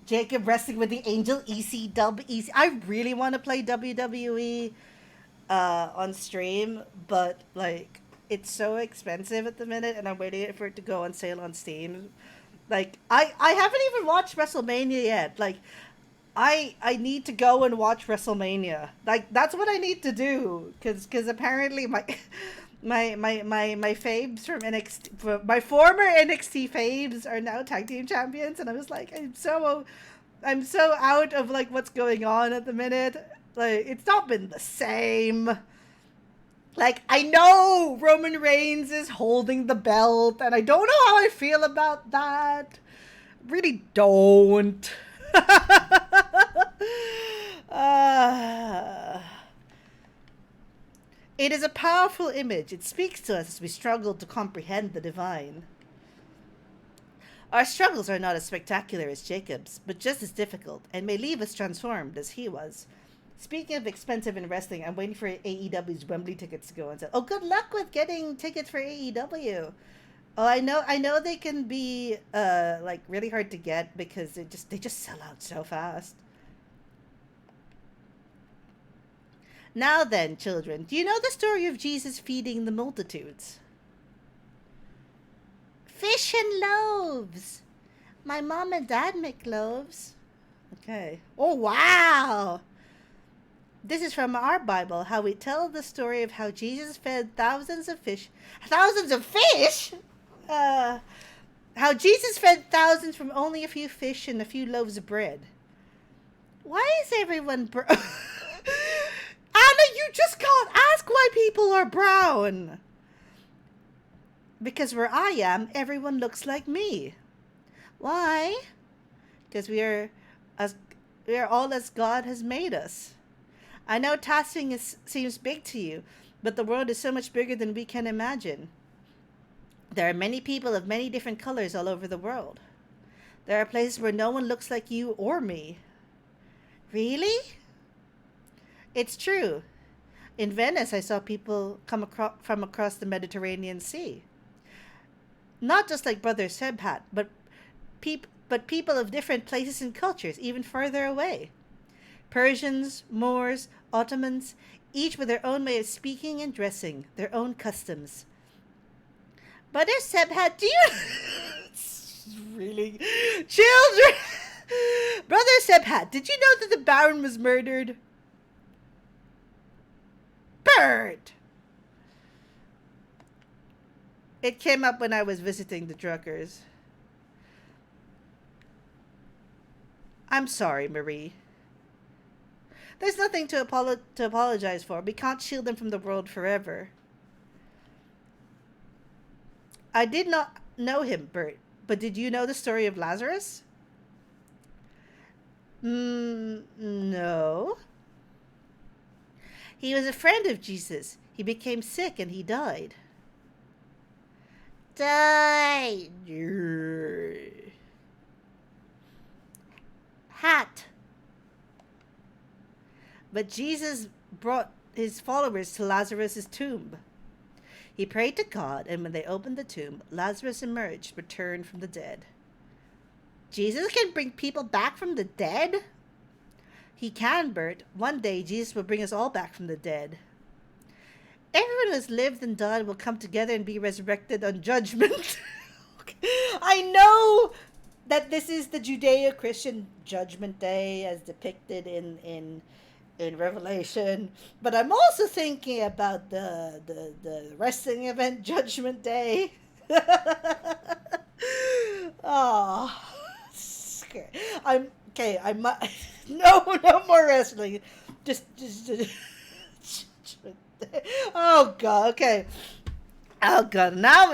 Jacob wrestling with the Angel, EC, Dub, EC. I really want to play WWE on stream, but like it's so expensive at the minute, and I'm waiting for it to go on sale on Steam. Like I haven't even watched WrestleMania yet. Like I need to go and watch WrestleMania. Like that's what I need to do because apparently my faves from NXT, my former NXT faves are now tag team champions, and I was like, I'm so out of like what's going on at the minute. Like it's not been the same. Like I know Roman Reigns is holding the belt, and I don't know how I feel about that. Really don't. uh, it is a powerful image. It speaks to us as we struggle to comprehend the divine. Our struggles are not as spectacular as Jacob's, but just as difficult, and may leave us transformed as he was. Speaking of expensive in wrestling, I'm waiting for AEW's Wembley tickets to go on sale. Oh, good luck with getting tickets for AEW. Oh, I know they can be like really hard to get because they just sell out so fast. Now then, children, do you know the story of Jesus feeding the multitudes? Fish and loaves. My mom and dad make loaves. Okay. Oh, wow. This is from our Bible, how we tell the story of how Jesus fed thousands of fish. Thousands of fish? How Jesus fed thousands from only a few fish and a few loaves of bread. Why is everyone Anna, you just can't ask why people are brown. Because where I am, everyone looks like me. Why? Because we are all as God has made us. I know Tassing seems big to you, but the world is so much bigger than we can imagine. There are many people of many different colors all over the world. There are places where no one looks like you or me. Really? It's true. In Venice, I saw people come from across the Mediterranean Sea. Not just like Brother Seb had, but people of different places and cultures, even further away. Persians, Moors, Ottomans, each with their own way of speaking and dressing, their own customs. Brother Sebhat, do you... really... Children! Brother Sebhat, did you know that the Baron was murdered? Bird! It came up when I was visiting the Druckers. I'm sorry, Marie. There's nothing to apologize for. We can't shield them from the world forever. I did not know him, Bert, but did you know the story of Lazarus? No. He was a friend of Jesus. He became sick and he died. Died. Hat. But Jesus brought his followers to Lazarus' tomb. He prayed to God, and when they opened the tomb, Lazarus emerged, returned from the dead. Jesus can bring people back from the dead? He can, Bert. One day, Jesus will bring us all back from the dead. Everyone who has lived and died will come together and be resurrected on judgment. I know that this is the Judeo-Christian Judgment Day as depicted in Revelation, but I'm also thinking about the wrestling event Judgment Day. Oh, I'm okay. I'm no more wrestling. Just oh God. Okay. Oh God. Now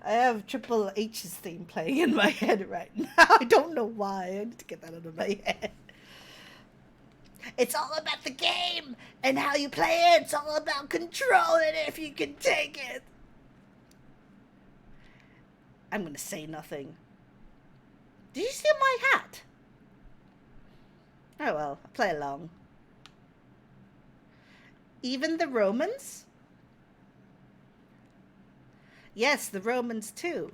I have Triple H's theme playing in my head right now. I don't know why. I need to get that out of my head. It's all about the game and how you play it. It's all about controlling it if you can take it. I'm going to say nothing. Did you steal my hat? Oh well, I'll play along. Even the Romans? Yes, the Romans too.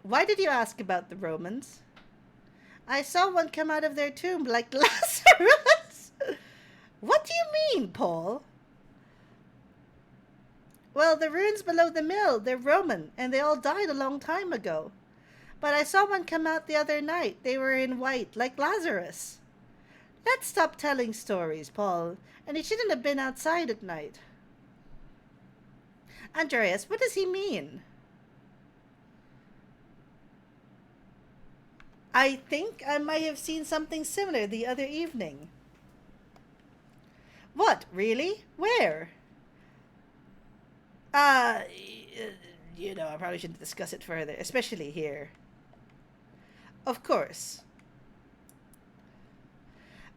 Why did you ask about the Romans? I saw one come out of their tomb like Lazarus. What do you mean, Paul? Well, the ruins below the mill, they're Roman, and they all died a long time ago. But I saw one come out the other night. They were in white, like Lazarus. Let's stop telling stories, Paul. And he shouldn't have been outside at night. Andreas, what does he mean? I think I might have seen something similar the other evening. What, really? Where? Uh, I probably shouldn't discuss it further, especially here. Of course.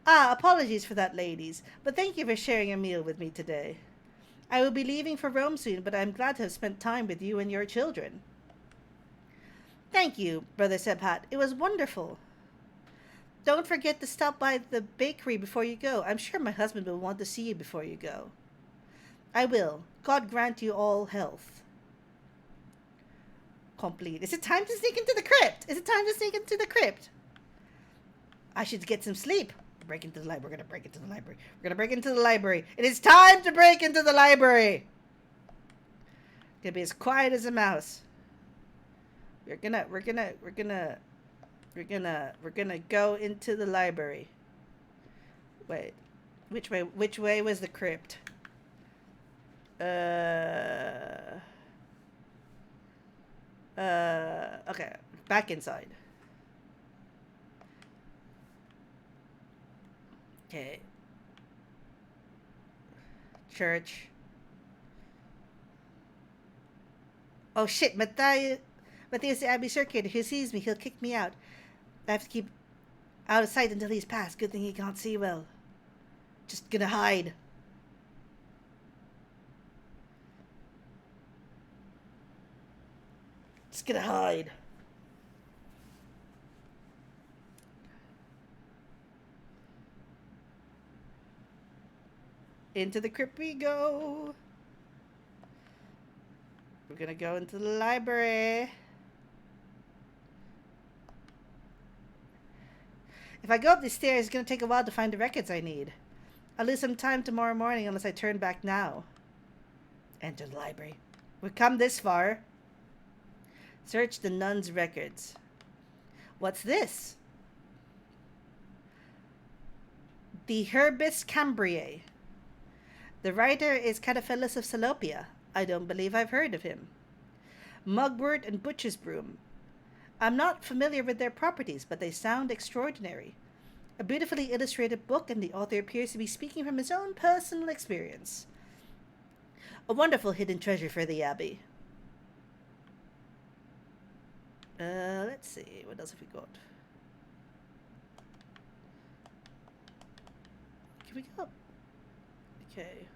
Apologies for that, ladies, but thank you for sharing a meal with me today. I will be leaving for Rome soon, but I'm glad to have spent time with you and your children. Thank you, Brother Sebhat. It was wonderful. Don't forget to stop by the bakery before you go. I'm sure my husband will want to see you before you go. I will. God grant you all health. Complete. Is it time to sneak into the crypt? Is it time to sneak into the crypt? I should get some sleep. Break into the library. We're gonna break into the library. We're gonna break into the library. It is time to break into the library. Gonna be as quiet as a mouse. We're gonna go into the library. Wait, which way was the crypt? Okay, back inside. Okay. Church. Oh shit, Matthias the Abbey Circuit. If he sees me, he'll kick me out. I have to keep out of sight until he's passed. Good thing he can't see well. Just gonna hide. Just gonna hide. Into the crypt we go. We're gonna go into the library. If I go up these stairs, it's gonna take a while to find the records I need. I'll lose some time tomorrow morning unless I turn back now. Enter the library. We've come this far. Search the nun's records. What's this? The Herbis Cambriae. The writer is Cataphilus of Salopia. I don't believe I've heard of him. Mugwort and Butcher's Broom. I'm not familiar with their properties, but they sound extraordinary. A beautifully illustrated book, and the author appears to be speaking from his own personal experience. A wonderful hidden treasure for the Abbey. Let's see. What else have we got? Can we go? Okay.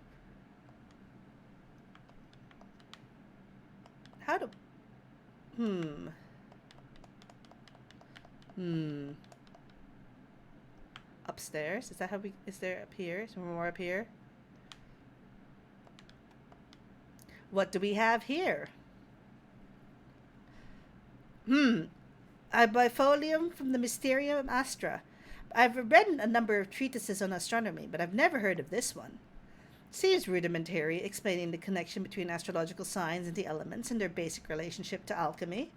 How do... Upstairs? Is that how we... Is there up here? Is there more up here? What do we have here? A bifolium from the Mysterium Astra. I've read a number of treatises on astronomy, but I've never heard of this one. Seems rudimentary, explaining the connection between astrological signs and the elements and their basic relationship to alchemy.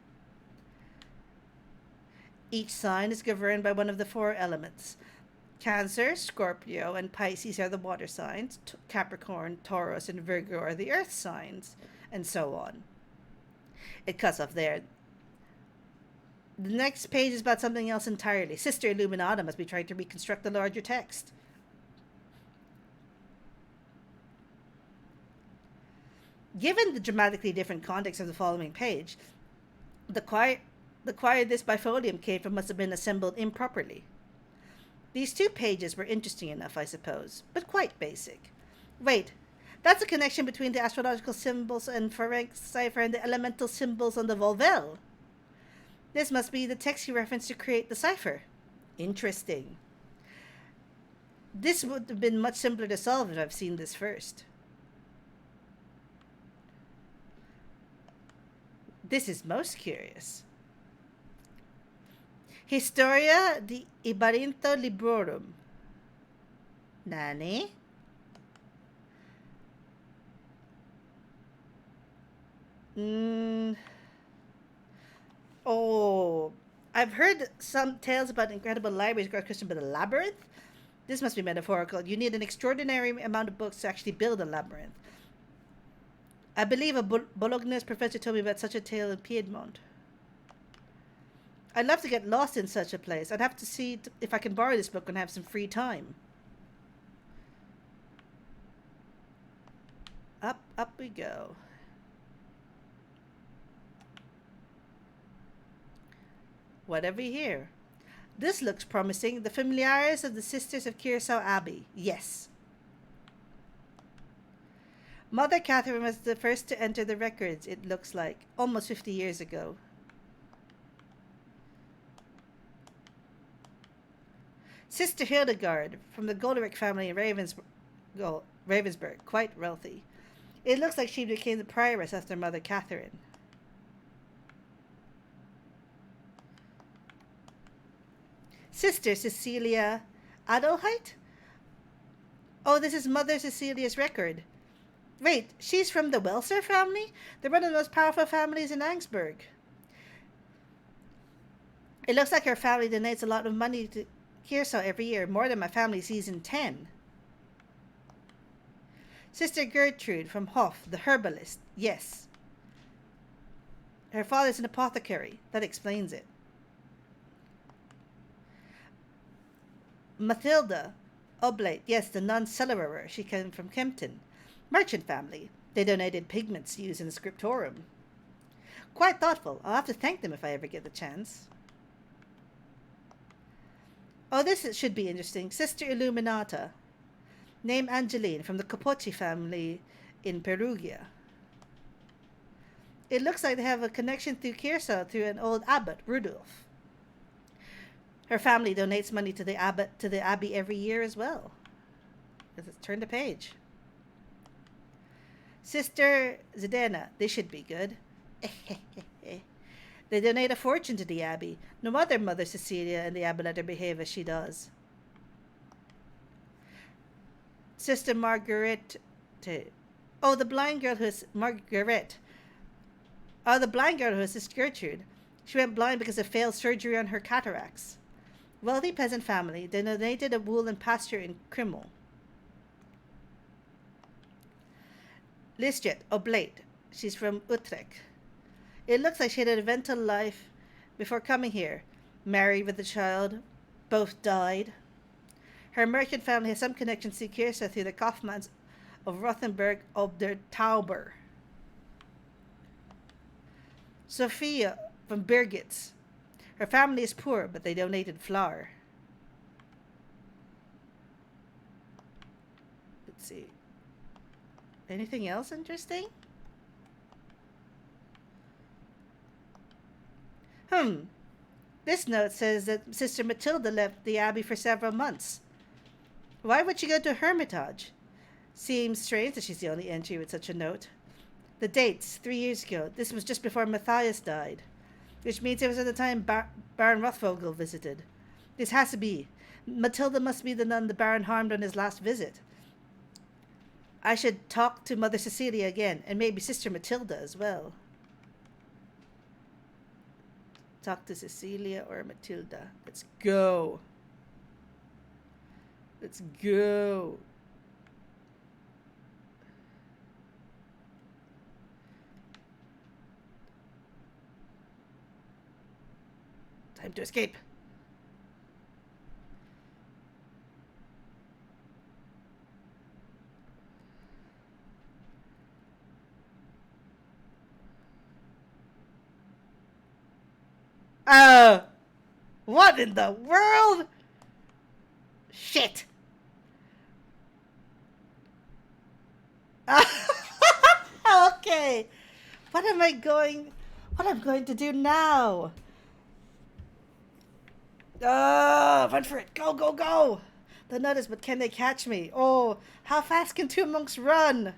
Each sign is governed by one of the 4 elements. Cancer, Scorpio, and Pisces are the water signs. Capricorn, Taurus, and Virgo are the earth signs, and so on. It cuts off there. The next page is about something else entirely. Sister Illuminata must be trying to reconstruct the larger text. Given the dramatically different context of the following page, the choir this bifolium came from must have been assembled improperly. These 2 pages were interesting enough, I suppose, but quite basic. Wait, that's a connection between the astrological symbols and Ferenc cipher and the elemental symbols on the Volvel. This must be the text he referenced to create the cipher. Interesting. This would have been much simpler to solve if I've seen this first. This is most curious. Historia di Ibarinto Librorum. Nani? Mm, oh, I've heard some tales about incredible libraries across Christian, but a labyrinth? This must be metaphorical. You need an extraordinary amount of books to actually build a labyrinth. I believe a Bolognese professor told me about such a tale in Piedmont. I'd love to get lost in such a place. I'd have to see if I can borrow this book and have some free time. Up we go. Whatever you hear. This looks promising. The Familiares of the Sisters of Curacao Abbey. Yes. Mother Catherine was the first to enter the records, it looks like, almost 50 years ago. Sister Hildegard, from the Golderick family in Ravensburg, quite wealthy. It looks like she became the prioress after Mother Catherine. Sister Cecilia Adelheid? Oh, this is Mother Cecilia's record. Wait, she's from the Welser family? They're one of the most powerful families in Augsburg. It looks like her family donates a lot of money to Curacao every year, more than my family sees in 10. Sister Gertrude from Hof, the herbalist. Yes. Her father's an apothecary. That explains it. Mathilda Oblate. Yes, the nun-cellarer. She came from Kempton. Merchant family. They donated pigments used in the scriptorium. Quite thoughtful. I'll have to thank them if I ever get the chance. Oh, this should be interesting. Sister Illuminata. Name Angeline, from the Capocci family in Perugia. It looks like they have a connection through Curacao through an old abbot, Rudolf. Her family donates money to the abbey every year as well. Let's turn the page. Sister Zidana, they should be good. They donate a fortune to the abbey. No wonder Mother Cecilia and the abbey let her behave as she does. Sister Margaret. Oh, the blind girl who is Margaret. Oh, the blind girl who is Sister Gertrude. She went blind because of failed surgery on her cataracts. Wealthy peasant family. They donated a wool and pasture in Krimmel. Lisjet Oblate. She's from Utrecht. It looks like she had an eventful life before coming here. Married with a child. Both died. Her merchant family has some connections to Curacao through the Kaufmanns of Rothenburg ob der Tauber. Sophia from Birgitz. Her family is poor, but they donated flour. Let's see. Anything else interesting? This note says that Sister Matilda left the abbey for several months. Why would she go to a hermitage? Seems strange that she's the only entry with such a note. The dates, 3 years ago. This was just before Matthias died, which means it was at the time Baron Rothvogel visited. This has to be. Matilda must be the nun the Baron harmed on his last visit. I should talk to Mother Cecilia again, and maybe Sister Matilda as well. Talk to Cecilia or Matilda. Let's go. Let's go. Time to escape. What in the world? Shit. Okay. What am I'm going to do now? Run for it. Go, go, go. They'll notice, but can they catch me? Oh, how fast can two monks run?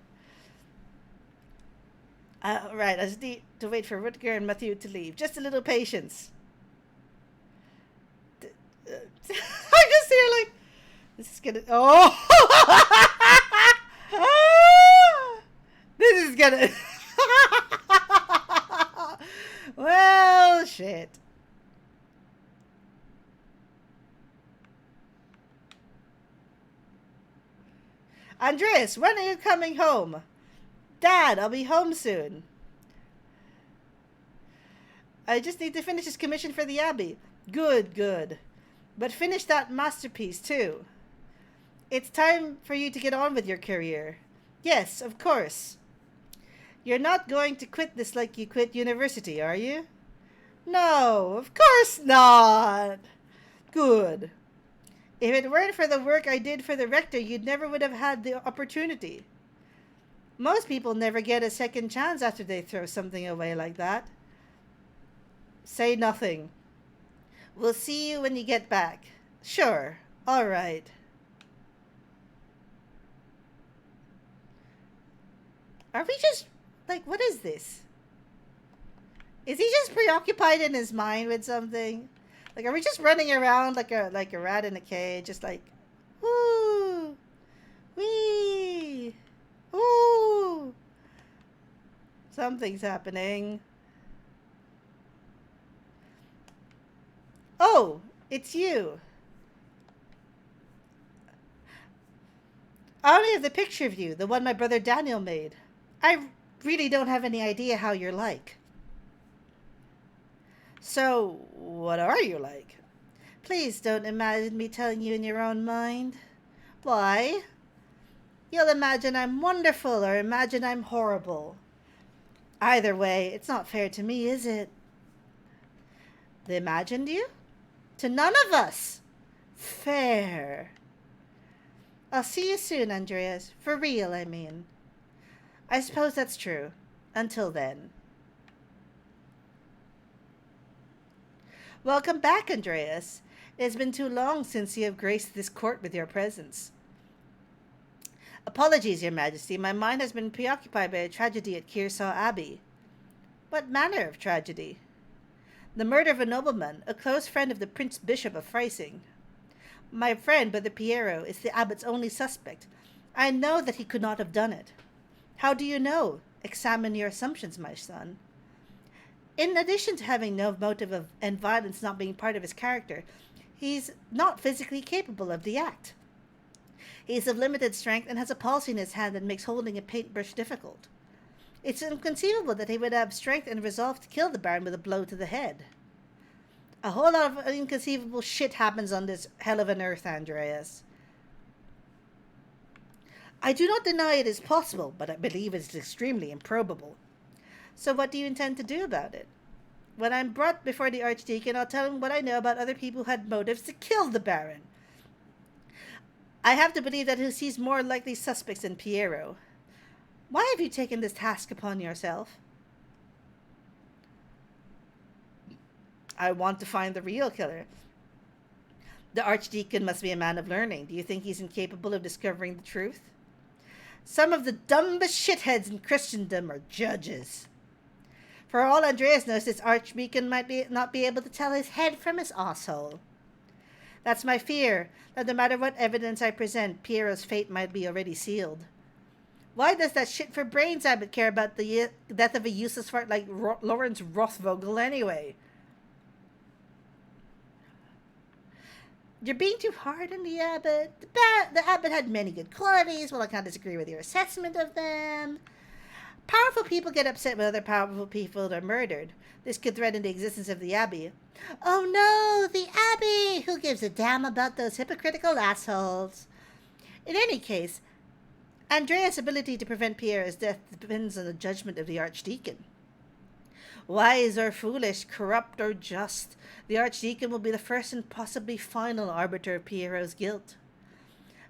Right, I just need to wait for Rutger and Matthew to leave. Just a little patience. This is gonna. Oh! This is gonna. Well, shit. Andreas, when are you coming home? Dad, I'll be home soon. I just need to finish this commission for the Abbey. Good, good. But finish that masterpiece, too. It's time for you to get on with your career. Yes, of course. You're not going to quit this like you quit university, are you? No, of course not. Good. If it weren't for the work I did for the rector, you'd never would have had the opportunity. Most people never get a second chance after they throw something away like that. Say nothing. We'll see you when you get back. Sure. All right. Are we just, like, what is this? Is he just preoccupied in his mind with something? Like, are we just running around like a rat in a cage, just like, woo, wee, ooh. Something's happening. Oh, it's you. I only have the picture of you, the one my brother Daniel made. I really don't have any idea how you're like. So, what are you like? Please don't imagine me telling you in your own mind. Why? You'll imagine I'm wonderful or imagine I'm horrible. Either way, it's not fair to me, is it? They imagined you? To none of us. Fair. I'll see you soon, Andreas. For real, I mean. I suppose that's true. Until then. Welcome back, Andreas. It has been too long since you have graced this court with your presence. Apologies, Your Majesty. My mind has been preoccupied by a tragedy at Kearsaw Abbey. What manner of tragedy? The murder of a nobleman, a close friend of the Prince Bishop of Freising. My friend, Brother Piero, is the abbot's only suspect. I know that he could not have done it. How do you know? Examine your assumptions, my son. In addition to having no motive and violence not being part of his character, he's not physically capable of the act. He is of limited strength and has a palsy in his hand that makes holding a paintbrush difficult. It's inconceivable that he would have strength and resolve to kill the Baron with a blow to the head. A whole lot of inconceivable shit happens on this hell of an earth, Andreas. I do not deny it is possible, but I believe it is extremely improbable. So what do you intend to do about it? When I'm brought before the Archdeacon, I'll tell him what I know about other people who had motives to kill the Baron. I have to believe that he sees more likely suspects than Piero. Why have you taken this task upon yourself? I want to find the real killer. The Archdeacon must be a man of learning. Do you think he's incapable of discovering the truth? Some of the dumbest shitheads in Christendom are judges. For all Andreas knows, this Archdeacon might not be able to tell his head from his asshole. That's my fear, that no matter what evidence I present, Piero's fate might be already sealed. Why does that shit for brains abbot care about the death of a useless fart like Lawrence Rothvogel anyway? You're being too hard on the abbot. The abbot had many good qualities. Well, I can't disagree with your assessment of them. Powerful people get upset when other powerful people are murdered. This could threaten the existence of the abbey. Oh no, the abbey! Who gives a damn about those hypocritical assholes? In any case, Andreas' ability to prevent Pierre's death depends on the judgment of the Archdeacon. Wise or foolish, corrupt or just, the Archdeacon will be the first and possibly final arbiter of Piero's guilt.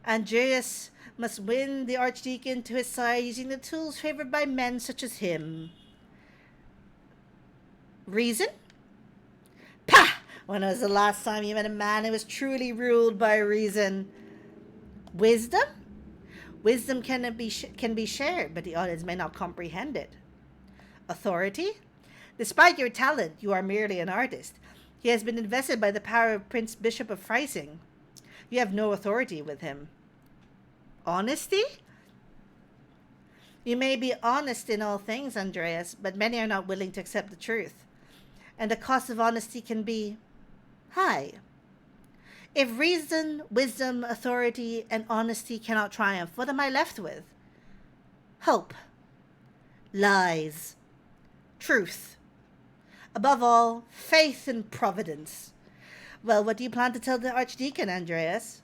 Andreas must win the Archdeacon to his side using the tools favored by men such as him. Reason? Pah! When was the last time you met a man who was truly ruled by reason? Wisdom? Wisdom can be shared, but the audience may not comprehend it. Authority? Despite your talent, you are merely an artist. He has been invested by the power of Prince Bishop of Freising. You have no authority with him. Honesty? You may be honest in all things, Andreas, but many are not willing to accept the truth. And the cost of honesty can be high. If reason, wisdom, authority, and honesty cannot triumph, what am I left with? Hope. Lies. Truth. Above all, faith and providence. Well, what do you plan to tell the Archdeacon, Andreas?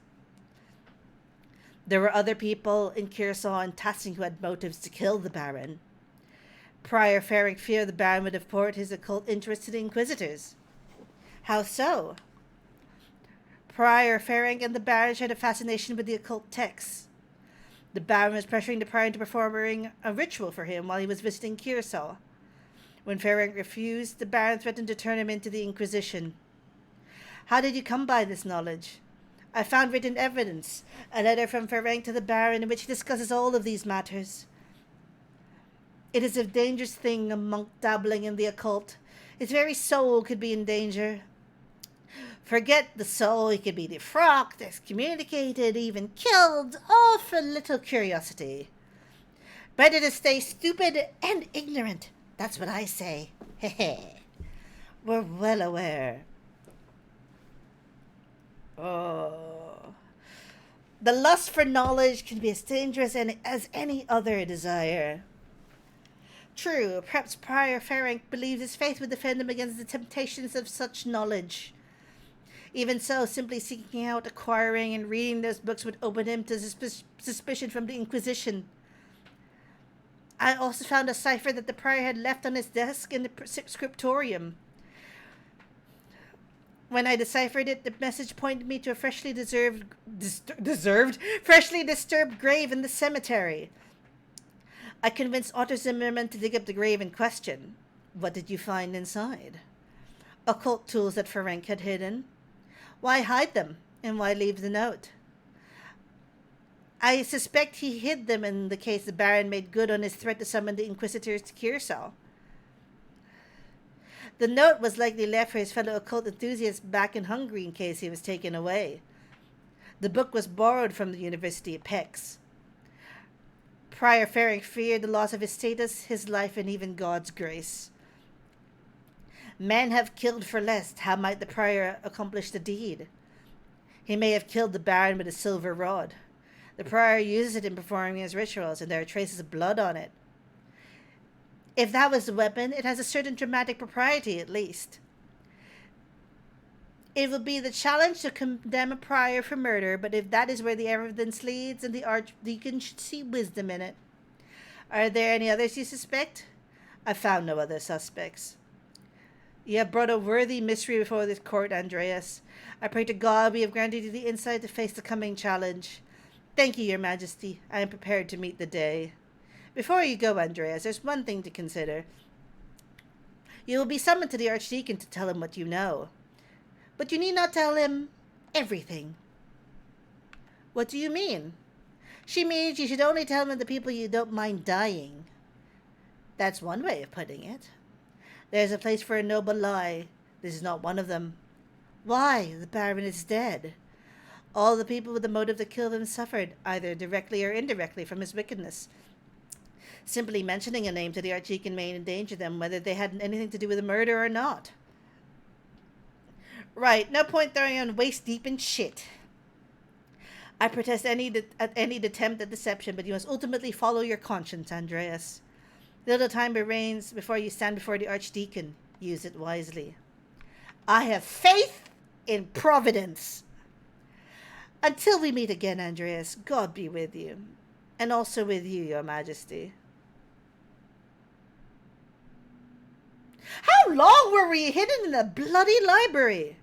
There were other people in Kearsarge and Tassing who had motives to kill the Baron. Prior Ferenc feared the Baron would have poured his occult interest to the Inquisitors. How so? Prior Ferenc and the Baron shared a fascination with the occult texts. The Baron was pressuring the Prior into performing a ritual for him while he was visiting Kearsarge. When Ferenc refused, the Baron threatened to turn him into the Inquisition. How did you come by this knowledge? I found written evidence, a letter from Ferenc to the Baron in which he discusses all of these matters. It is a dangerous thing, a monk dabbling in the occult. His very soul could be in danger. Forget the soul, he could be defrocked, excommunicated, even killed, all for little curiosity. Better to stay stupid and ignorant. That's what I say. Hehe. We're well aware. Oh. The lust for knowledge can be as dangerous as any other desire. True, perhaps Prior Ferenc believed his faith would defend him against the temptations of such knowledge. Even so, simply seeking out, acquiring, and reading those books would open him to suspicion from the Inquisition. I also found a cipher that the Prior had left on his desk in the scriptorium. When I deciphered it, the message pointed me to a freshly disturbed grave in the cemetery. I convinced Otto Zimmerman to dig up the grave in question. What did you find inside? Occult tools that Ferenc had hidden. Why hide them, and why leave the note? I suspect he hid them in the case the Baron made good on his threat to summon the Inquisitors to Kearsarge. The note was likely left for his fellow occult enthusiasts back in Hungary in case he was taken away. The book was borrowed from the University of Pex. Prior Ferenc feared the loss of his status, his life, and even God's grace. Men have killed for less. How might the Prior accomplish the deed? He may have killed the Baron with a silver rod. The Prior uses it in performing his rituals, and there are traces of blood on it. If that was the weapon, it has a certain dramatic propriety, at least. It will be the challenge to condemn a Prior for murder, but if that is where the evidence leads, then the Archdeacon should see wisdom in it. Are there any others you suspect? I found no other suspects. You have brought a worthy mystery before this court, Andreas. I pray to God we have granted you the insight to face the coming challenge. Thank you, Your Majesty. I am prepared to meet the day. Before you go, Andreas, there's one thing to consider. You will be summoned to the Archdeacon to tell him what you know. But you need not tell him everything. What do you mean? She means you should only tell him the people you don't mind dying. That's one way of putting it. There's a place for a noble lie. This is not one of them. Why? The Baron is dead. All the people with the motive to kill him suffered, either directly or indirectly, from his wickedness. Simply mentioning a name to the Archdeacon may endanger them, whether they had anything to do with the murder or not. Right, no point throwing on waist-deep in shit. I protest at any attempt at deception, but you must ultimately follow your conscience, Andreas. Little time remains before you stand before the Archdeacon. Use it wisely. I have faith in Providence. Until we meet again, Andreas, God be with you. And also with you, Your Majesty. How long were we hidden in the bloody library?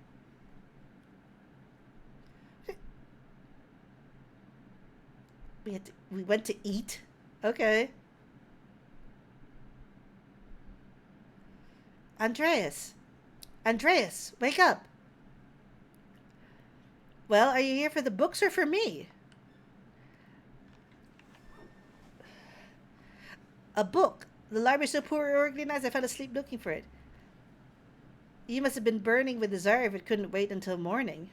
We went to eat? Okay. Andreas, wake up. Well, are you here for the books or for me? A book. The library's so poorly organized I fell asleep looking for it. You must have been burning with desire if it couldn't wait until morning.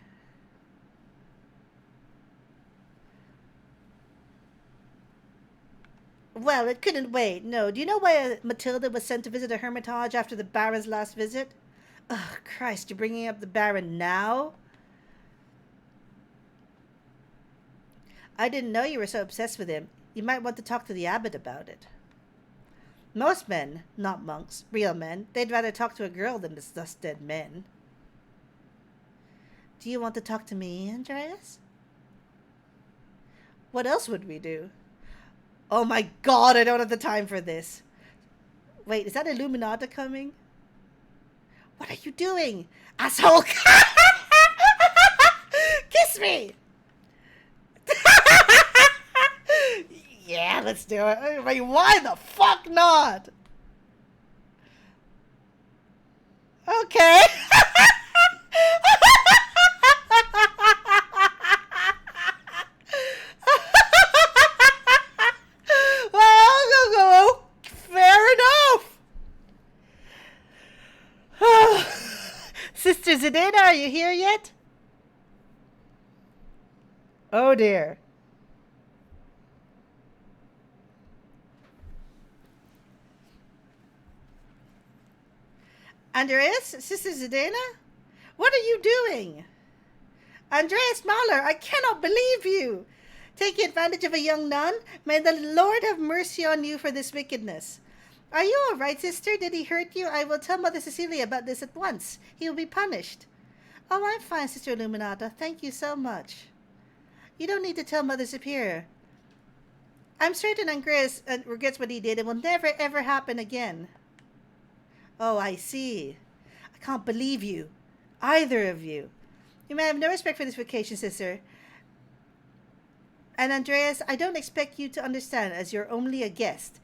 Well, it couldn't wait. No. Do you know why Matilda was sent to visit a hermitage after the Baron's last visit? Oh, Christ, you're bringing up the Baron now? I didn't know you were so obsessed with him. You might want to talk to the abbot about it. Most men, not monks, real men, they'd rather talk to a girl than discuss dead men. Do you want to talk to me, Andreas? What else would we do? Oh my god, I don't have the time for this. Wait, is that Illuminata coming? What are you doing? Asshole! Kiss me! Yeah, let's do it. I mean, why the fuck not? Okay. Well, fair enough. Sister Zidane, are you here yet? Oh dear. Andreas, Sister Zidane, what are you doing? Andreas Mahler, I cannot believe you. Taking advantage of a young nun? May the Lord have mercy on you for this wickedness. Are you all right, sister? Did he hurt you? I will tell Mother Cecilia about this at once. He will be punished. Oh, I'm fine, Sister Illuminata. Thank you so much. You don't need to tell Mother Superior. I'm certain Andreas regrets what he did. It will never, ever happen again. Oh, I see. I can't believe you. Either of you. You may have no respect for this vocation, sister. And Andreas, I don't expect you to understand as you're only a guest.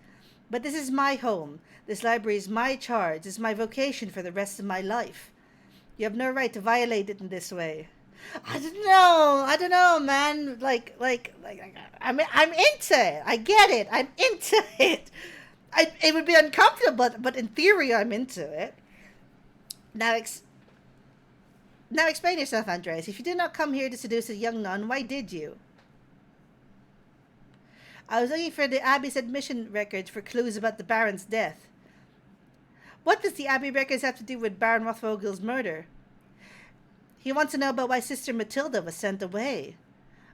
But this is my home. This library is my charge. This is my vocation for the rest of my life. You have no right to violate it in this way. I don't know, man. I'm into it. I get it. I'm into it. It would be uncomfortable, but in theory, I'm into it. Now, now explain yourself, Andreas. If you did not come here to seduce a young nun, why did you? I was looking for the Abbey's admission records for clues about the Baron's death. What does the Abbey records have to do with Baron Rothvogel's murder? He wants to know about why Sister Matilda was sent away.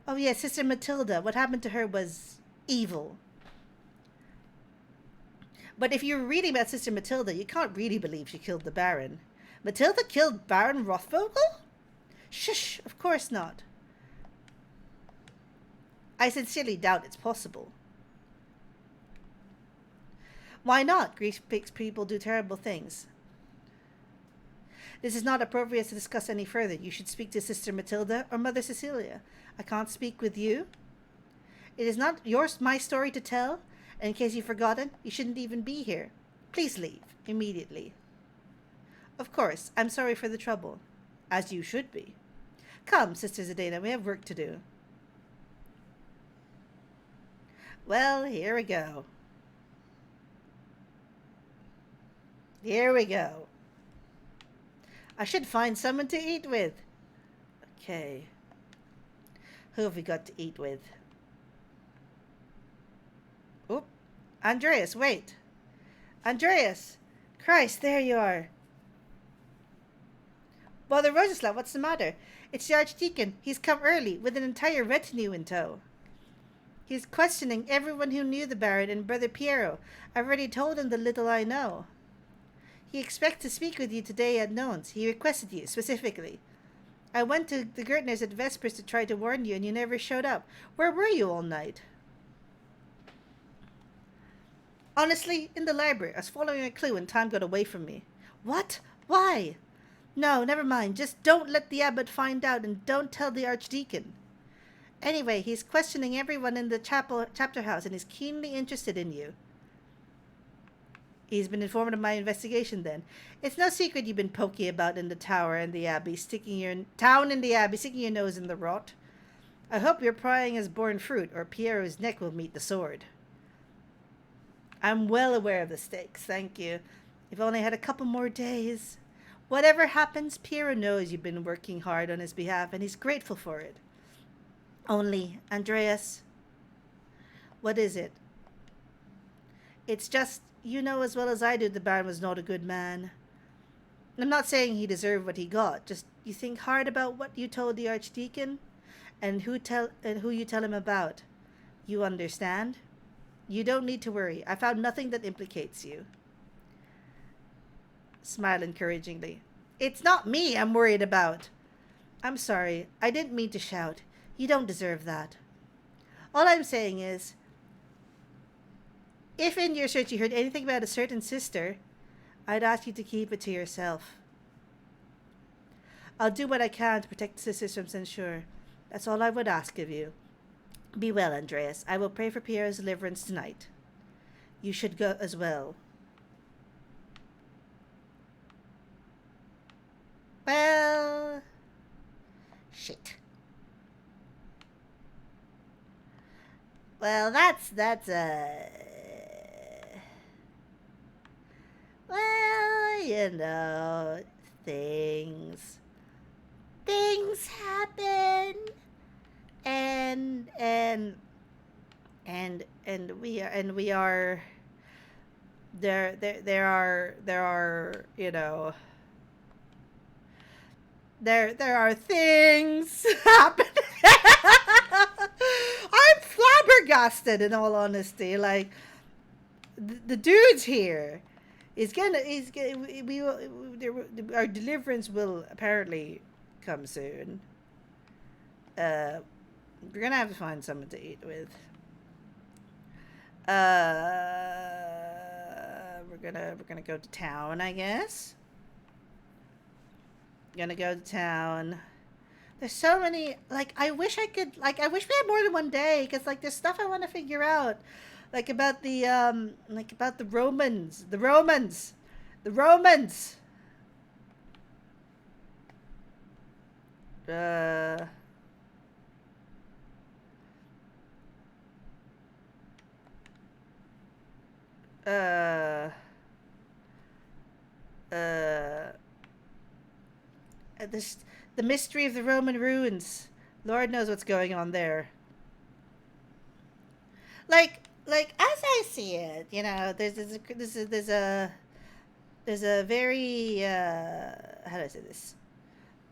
Oh yes, Sister Matilda. What happened to her was evil. But if you're reading about Sister Matilda, you can't really believe she killed the Baron. Matilda killed Baron Rothvogel? Shush, of course not. I sincerely doubt it's possible. Why not? Greek people do terrible things. This is not appropriate to discuss any further. You should speak to Sister Matilda or Mother Cecilia. I can't speak with you. It is not my story to tell, and in case you've forgotten, you shouldn't even be here. Please leave, immediately. Of course, I'm sorry for the trouble. As you should be. Come, Sister Zidane, we have work to do. Well, here we go. Here we go. I should find someone to eat with. Okay. Who have we got to eat with? Oop. Andreas, wait. Andreas! Christ, there you are. Brother Rogislav, what's the matter? It's the Archdeacon. He's come early, with an entire retinue in tow. He's questioning everyone who knew the Baron and Brother Piero. I've already told him the little I know. He expects to speak with you today at Nones. He requested you, specifically. I went to the Gertners at Vespers to try to warn you, and you never showed up. Where were you all night? Honestly, in the library. I was following a clue and time got away from me. What? Why? No, never mind. Just don't let the abbot find out, and don't tell the Archdeacon. Anyway, he's questioning everyone in the chapter house and is keenly interested in you. He's been informed of my investigation then. It's no secret you've been poking about in the tower and the abbey, sticking your nose in the rot. I hope your prying has borne fruit, or Piero's neck will meet the sword. I'm well aware of the stakes, thank you. If only I had a couple more days. Whatever happens, Piero knows you've been working hard on his behalf, and he's grateful for it. Only, Andreas, what is it? It's just, you know as well as I do the Baron was not a good man. I'm not saying he deserved what he got. Just you think hard about what you told the Archdeacon and who you tell him about. You understand? You don't need to worry. I found nothing that implicates you. Smile encouragingly. It's not me I'm worried about. I'm sorry. I didn't mean to shout. You don't deserve that. All I'm saying is, if in your search you heard anything about a certain sister, I'd ask you to keep it to yourself. I'll do what I can to protect the sisters from censure. That's all I would ask of you. Be well, Andreas. I will pray for Pierre's deliverance tonight. You should go as well. Well... Shit. Well, that's well, you know, things happen, and we are there are you know there are things happening. I'm flabbergasted, in all honesty. Like the dude's here. Our deliverance will apparently come soon. We're gonna have to find someone to eat with. We're gonna go to town, I guess. Gonna go to town. There's so many, like, I wish we had more than one day, because, like, there's stuff I want to figure out, like, about the Romans, the Romans. Uh, uh, uh, this, the mystery of the Roman ruins. Lord knows what's going on there. Like as I see it, you know, there's a very how do I say this?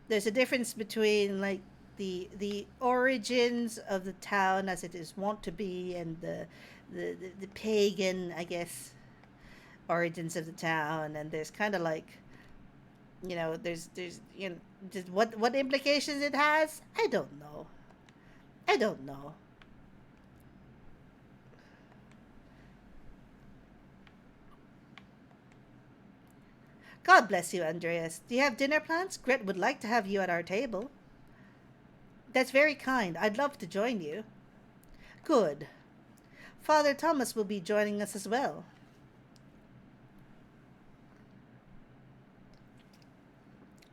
There's a difference between like the origins of the town as it is wont to be, and the pagan, I guess, origins of the town, and there's kind of like, you know, there's you know, just what implications it has. I don't know. God bless you, Andreas. Do you have dinner plans? Gret would like to have you at our table. That's very kind. I'd love to join you. Good. Father Thomas will be joining us as well.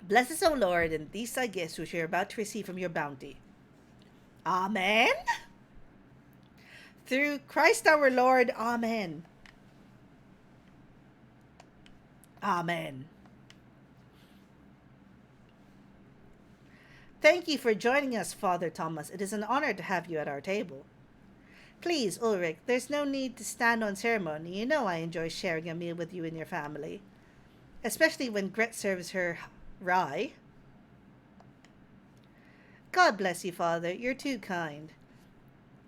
Bless us, O Lord, and these thy gifts which we are about to receive from your bounty. Amen. Through Christ our Lord. Amen. Amen. Thank you for joining us, Father Thomas. It is an honor to have you at our table. Please, Ulrich, there's no need to stand on ceremony. You know I enjoy sharing a meal with you and your family, especially when Gret serves her rye. God bless you, Father. You're too kind.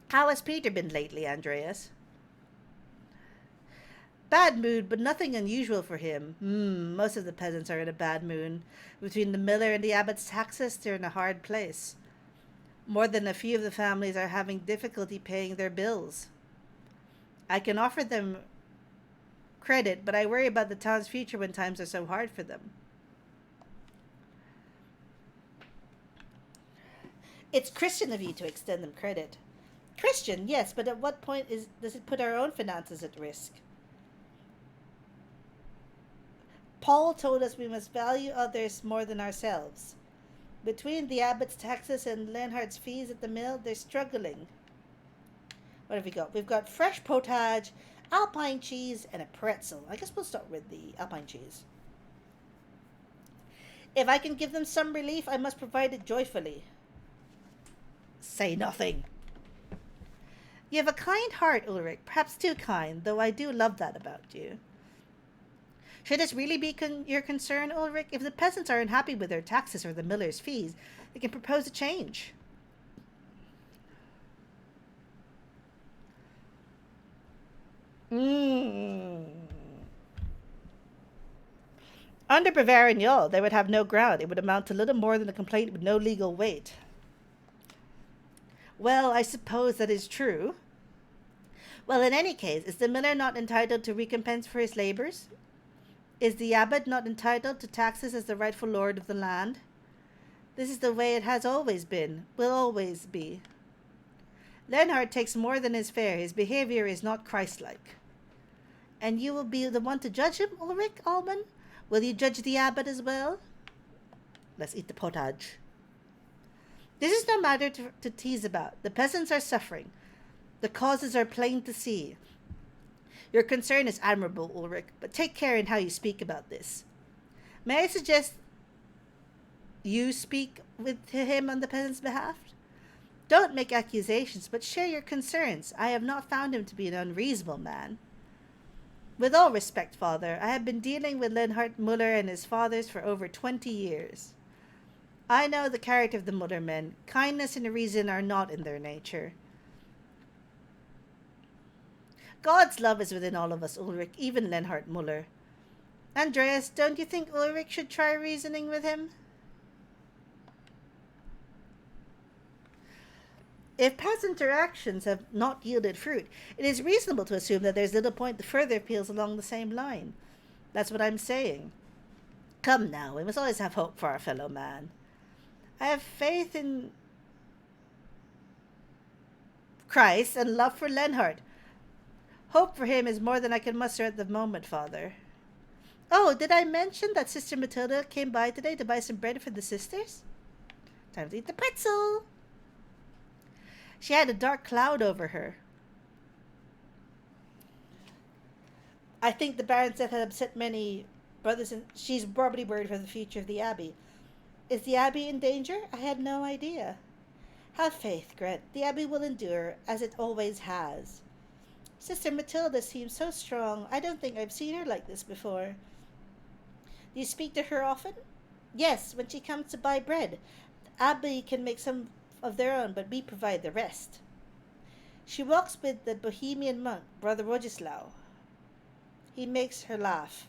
How has Peter been lately, Andreas? Bad mood, but nothing unusual for him. Most of the peasants are in a bad mood. Between the miller and the abbot's taxes, they're in a hard place. More than a few of the families are having difficulty paying their bills. I can offer them credit, but I worry about the town's future when times are so hard for them. It's Christian of you to extend them credit. Christian, yes, but at what point does it put our own finances at risk? Paul told us we must value others more than ourselves. Between the abbot's taxes and Leonhard's fees at the mill, they're struggling. What have we got? We've got fresh potage, alpine cheese, and a pretzel. I guess we'll start with the alpine cheese. If I can give them some relief, I must provide it joyfully. Say nothing. You have a kind heart, Ulrich, perhaps too kind, though I do love that about you. Should this really be your concern, Ulrich? If the peasants are unhappy with their taxes or the miller's fees, they can propose a change. Mm. Under Bavarian law, they would have no ground. It would amount to little more than a complaint with no legal weight. Well, I suppose that is true. Well, in any case, is the miller not entitled to recompense for his labors? Is the abbot not entitled to taxes as the rightful lord of the land? This is the way it has always been, will always be. Leonhard takes more than his fare. His behavior is not Christ-like. And you will be the one to judge him, Ulrich Alman? Will you judge the abbot as well? Let's eat the potage. This is no matter to tease about. The peasants are suffering. The causes are plain to see. Your concern is admirable, Ulrich, but take care in how you speak about this. May I suggest you speak to him on the peasant's behalf? Don't make accusations, but share your concerns. I have not found him to be an unreasonable man. With all respect, Father, I have been dealing with Leonhard Muller and his fathers for over 20 years. I know the character of the Muller men. Kindness and reason are not in their nature. God's love is within all of us, Ulrich, even Leonhard Muller. Andreas, don't you think Ulrich should try reasoning with him? If past interactions have not yielded fruit, it is reasonable to assume that there's little point to further appeals along the same line. That's what I'm saying. Come now, we must always have hope for our fellow man. I have faith in Christ and love for Leonhard. Hope for him is more than I can muster at the moment, Father. Oh, did I mention that Sister Matilda came by today to buy some bread for the sisters? Time to eat the pretzel. She had a dark cloud over her. I think the Baroness had upset many brothers, and she's probably worried for the future of the Abbey. Is the Abbey in danger? I had no idea. Have faith, Gret. The Abbey will endure, as it always has. Sister Matilda seems so strong. I don't think I've seen her like this before. Do you speak to her often? Yes, when she comes to buy bread. The Abbey can make some of their own, but we provide the rest. She walks with the Bohemian monk, Brother Rogislaw. He makes her laugh.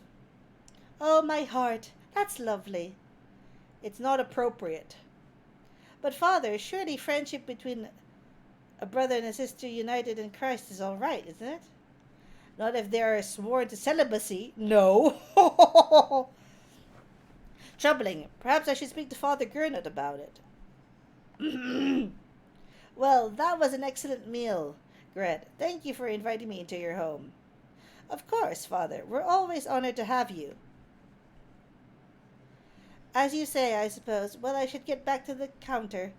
Oh, my heart, that's lovely. It's not appropriate. But, Father, surely friendship between a brother and a sister united in Christ is all right, isn't it? Not if they are sworn to celibacy. No. Troubling. Perhaps I should speak to Father Gernot about it. Well, that was an excellent meal, Gret. Thank you for inviting me into your home. Of course, Father. We're always honored to have you. As you say, I suppose. Well, I should get back to the counter.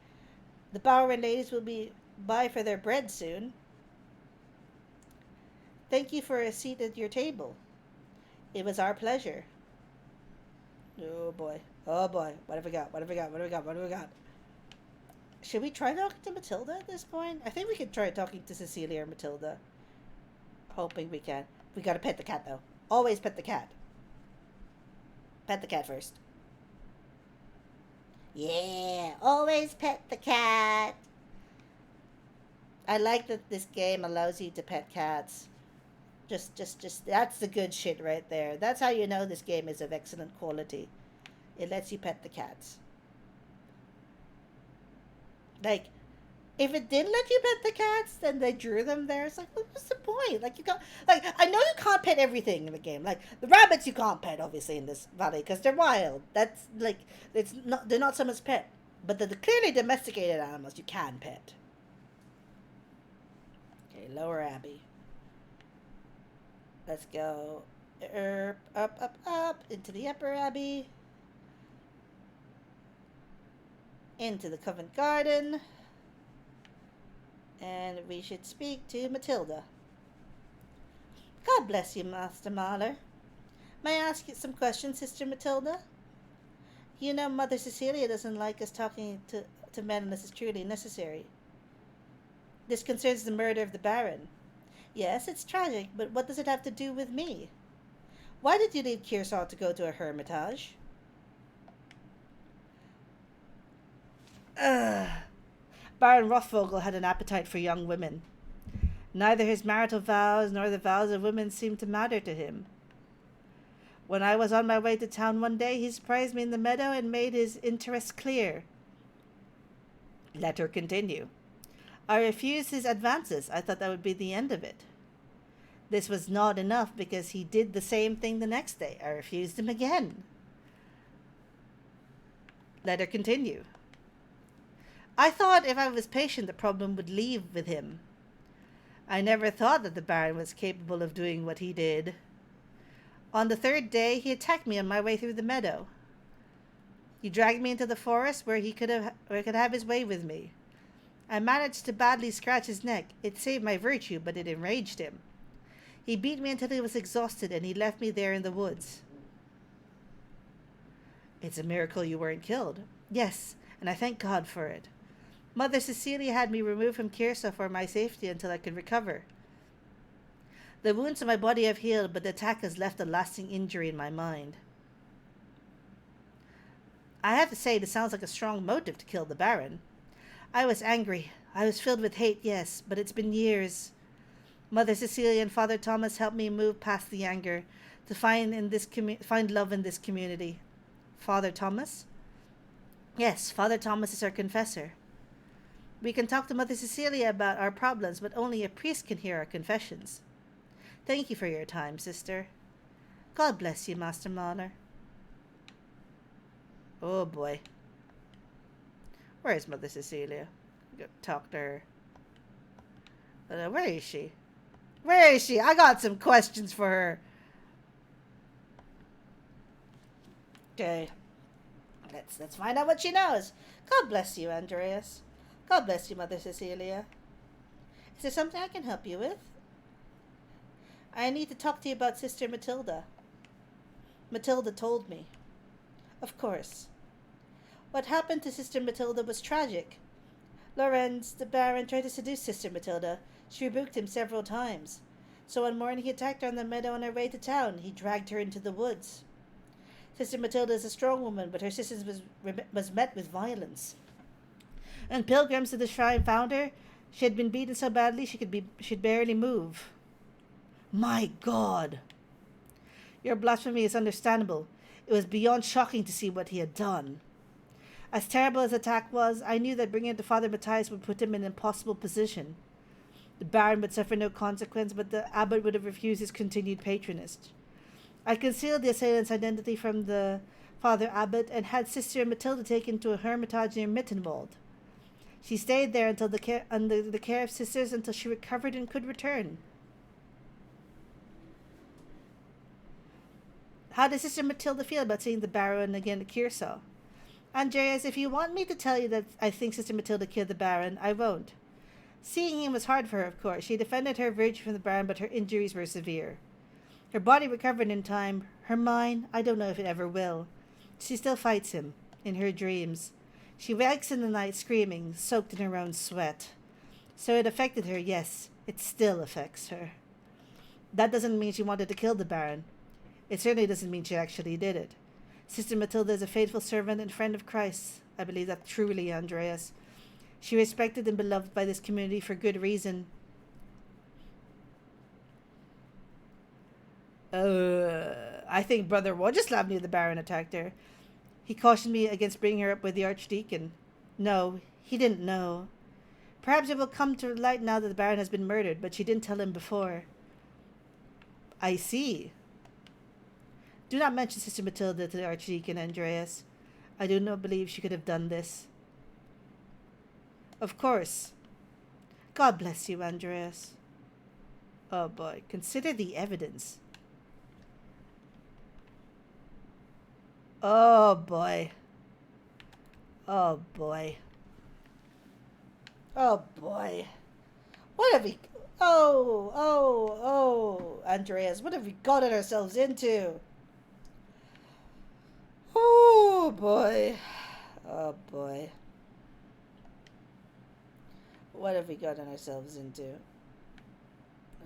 The Bowery ladies will be by for their bread soon. Thank you for a seat at your table. It was our pleasure. Oh boy. Oh boy. What have we got? What have we got? What have we got? What have we got? Should we try talking to Matilda at this point? I think we could try talking to Cecilia or Matilda. Hoping we can. We gotta pet the cat though. Always pet the cat. Pet the cat first. Yeah, always pet the cat. I like that this game allows you to pet cats. Just, that's the good shit right there. That's how you know this game is of excellent quality. It lets you pet the cats. Like, if it didn't let you pet the cats, then they drew them there. It's like, what's the point? Like, you got, like, I know you can't pet everything in the game. Like, the rabbits you can't pet, obviously, in this valley, because they're wild. That's, like, they're not someone's pet. But the clearly domesticated animals you can pet. Okay, Lower Abbey. Let's go up, into the Upper Abbey. Into the Covent Garden. And we should speak to Matilda. God bless you, Master Mahler. May I ask you some questions, Sister Matilda? You know Mother Cecilia doesn't like us talking to men unless it's truly necessary. This concerns the murder of the Baron. Yes, it's tragic, but what does it have to do with me? Why did you leave Kearsarge to go to a hermitage? Ugh. Baron Rothvogel had an appetite for young women. Neither his marital vows nor the vows of women seemed to matter to him. When I was on my way to town one day, he surprised me in the meadow and made his interest clear. Let her continue. I refused his advances. I thought that would be the end of it. This was not enough because he did the same thing the next day. I refused him again. Let her continue. I thought if I was patient, the problem would leave with him. I never thought that the Baron was capable of doing what he did. On the third day, he attacked me on my way through the meadow. He dragged me into the forest where he could have his way with me. I managed to badly scratch his neck. It saved my virtue, but it enraged him. He beat me until he was exhausted, and he left me there in the woods. It's a miracle you weren't killed. Yes, and I thank God for it. Mother Cecilia had me removed from Kearsarge for my safety until I could recover. The wounds on my body have healed, but the attack has left a lasting injury in my mind. I have to say, this sounds like a strong motive to kill the Baron. I was angry. I was filled with hate, yes, but it's been years. Mother Cecilia and Father Thomas helped me move past the anger to find love in this community. Father Thomas? Yes, Father Thomas is our confessor. We can talk to Mother Cecilia about our problems, but only a priest can hear our confessions. Thank you for your time, sister. God bless you, Master Mahler. Oh boy. Where is Mother Cecilia? Go talk to her. Where is she? Where is she? I got some questions for her. Okay. Let's find out what she knows. God bless you, Andreas. God bless you, Mother Cecilia. Is there something I can help you with? I need to talk to you about Sister Matilda. Matilda told me. Of course. What happened to Sister Matilda was tragic. Lorenz, the Baron, tried to seduce Sister Matilda. She rebuked him several times. So one morning he attacked her on the meadow on her way to town. He dragged her into the woods. Sister Matilda is a strong woman, but her assistance was met with violence. When pilgrims to the shrine found her, she had been beaten so badly she'd barely move. My God! Your blasphemy is understandable. It was beyond shocking to see what he had done. As terrible as the attack was, I knew that bringing it to Father Matthias would put him in an impossible position. The Baron would suffer no consequence, but the abbot would have refused his continued patronage. I concealed the assailant's identity from the Father Abbot and had Sister Matilda taken to a hermitage near Mittenwald. She stayed there under the care of sisters until she recovered and could return. How does Sister Matilda feel about seeing the Baron again at Kearsarge? Andreas, if you want me to tell you that I think Sister Matilda killed the Baron, I won't. Seeing him was hard for her, of course. She defended her virtue from the Baron, but her injuries were severe. Her body recovered in time. Her mind, I don't know if it ever will. She still fights him, in her dreams. She wakes in the night screaming, soaked in her own sweat. So it affected her, yes. It still affects her. That doesn't mean she wanted to kill the Baron. It certainly doesn't mean she actually did it. Sister Matilda is a faithful servant and friend of Christ. I believe that truly, Andreas. She respected and beloved by this community for good reason. I think Brother Wodzislav knew the Baron attacked her. He cautioned me against bringing her up with the Archdeacon. No, he didn't know. Perhaps it will come to light now that the Baron has been murdered, but she didn't tell him before. I see. Do not mention Sister Matilda to the Archdeacon, Andreas. I do not believe she could have done this. Of course. God bless you, Andreas. Oh boy, consider the evidence. Oh boy. Oh boy. Oh boy. What have we... Oh, Andreas, what have we gotten ourselves into? Oh boy. Oh boy. What have we gotten ourselves into?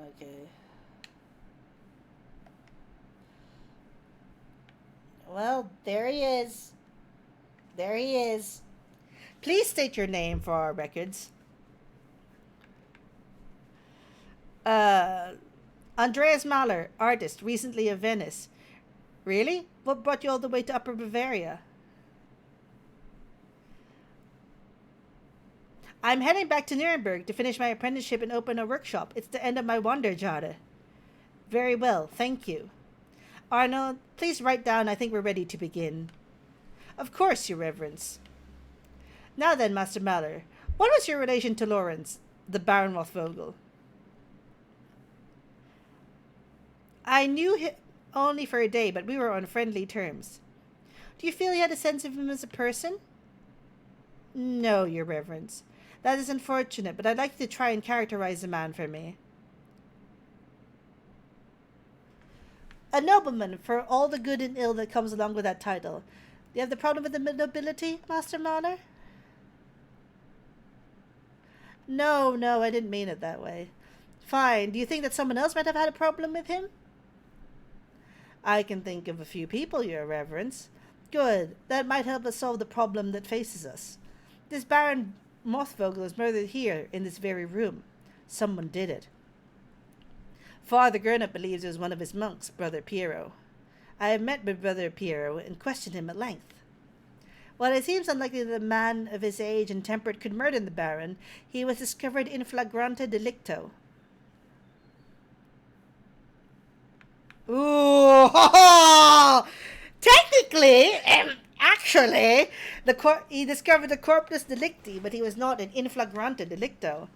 Okay. Well, there he is. There he is. Please state your name for our records. Uh, Andreas Mahler, artist, recently of Venice. Really? What brought you all the way to Upper Bavaria? I'm heading back to Nuremberg to finish my apprenticeship and open a workshop. It's the end of my Wanderjahre. Very well, thank you. Arnold, please write down. I think we're ready to begin. Of course, Your Reverence. Now then, Master Mahler, what was your relation to Lawrence, the Baron Rothvogel? I knew him only for a day, but we were on friendly terms. Do you feel you had a sense of him as a person? No, Your Reverence. That is unfortunate, but I'd like you to try and characterize the man for me. A nobleman, for all the good and ill that comes along with that title. Do you have the problem with the nobility, Master Mahler? No, I didn't mean it that way. Fine. Do you think that someone else might have had a problem with him? I can think of a few people, Your Reverence. Good. That might help us solve the problem that faces us. This Baron Rothvogel was murdered here, in this very room. Someone did it. Father Gernot believes it was one of his monks, Brother Piero. I have met with Brother Piero and questioned him at length. While it seems unlikely that a man of his age and temperament could murder the Baron, he was discovered in flagrante delicto. Ooh, technically, actually, he discovered the corpus delicti, but he was not an in flagrante delicto.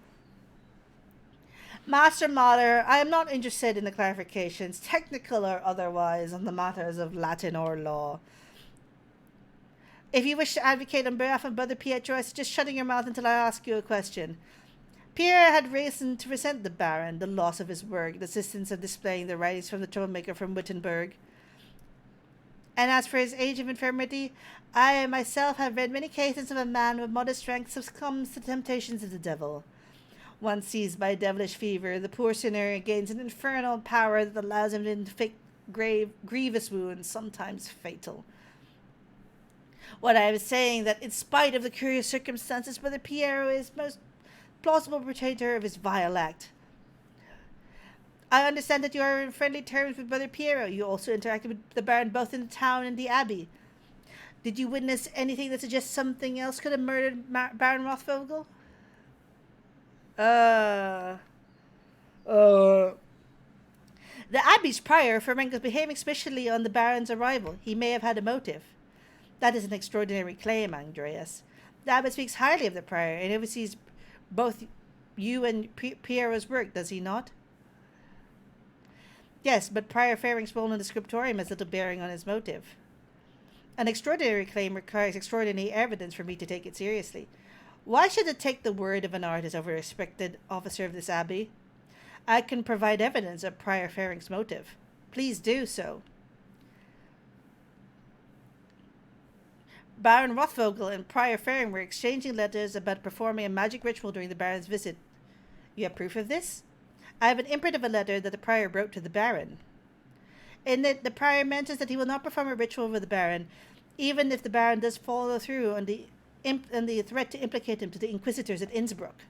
Master Mahler, I am not interested in the clarifications, technical or otherwise, on the matters of Latin or law. If you wish to advocate on behalf of Brother Pietro, I suggest shutting your mouth until I ask you a question. Pierre had reason to resent the Baron, the loss of his work, the assistance of displaying the writings from the troublemaker from Wittenberg. And as for his age of infirmity, I myself have read many cases of a man with modest strength succumbs to the temptations of the devil. Once seized by a devilish fever, the poor sinner gains an infernal power that allows him to inflict grievous wounds, sometimes fatal. What I was saying, that in spite of the curious circumstances, Brother Piero is most plausible portrayal of his vile act. I understand that you are in friendly terms with Brother Piero. You also interacted with the Baron both in the town and the abbey. Did you witness anything that suggests something else could have murdered Baron Rothvogel? The abbey's prior Ferenc was behaving especially on the Baron's arrival. He may have had a motive. That is an extraordinary claim, Andreas. The abbot speaks highly of the prior and oversees both you and Piero's work, does he not? Yes, but Prior Ferenc's role in the scriptorium has little bearing on his motive. An extraordinary claim requires extraordinary evidence for me to take it seriously. Why should I take the word of an artist over a respected officer of this abbey? I can provide evidence of Prior Ferenc's motive. Please do so. Baron Rothvogel and Prior Ferenc were exchanging letters about performing a magic ritual during the Baron's visit. You have proof of this? I have an imprint of a letter that the Prior wrote to the Baron. In it, the Prior mentions that he will not perform a ritual over the Baron, even if the Baron does follow through on the threat to implicate him to the Inquisitors at Innsbruck.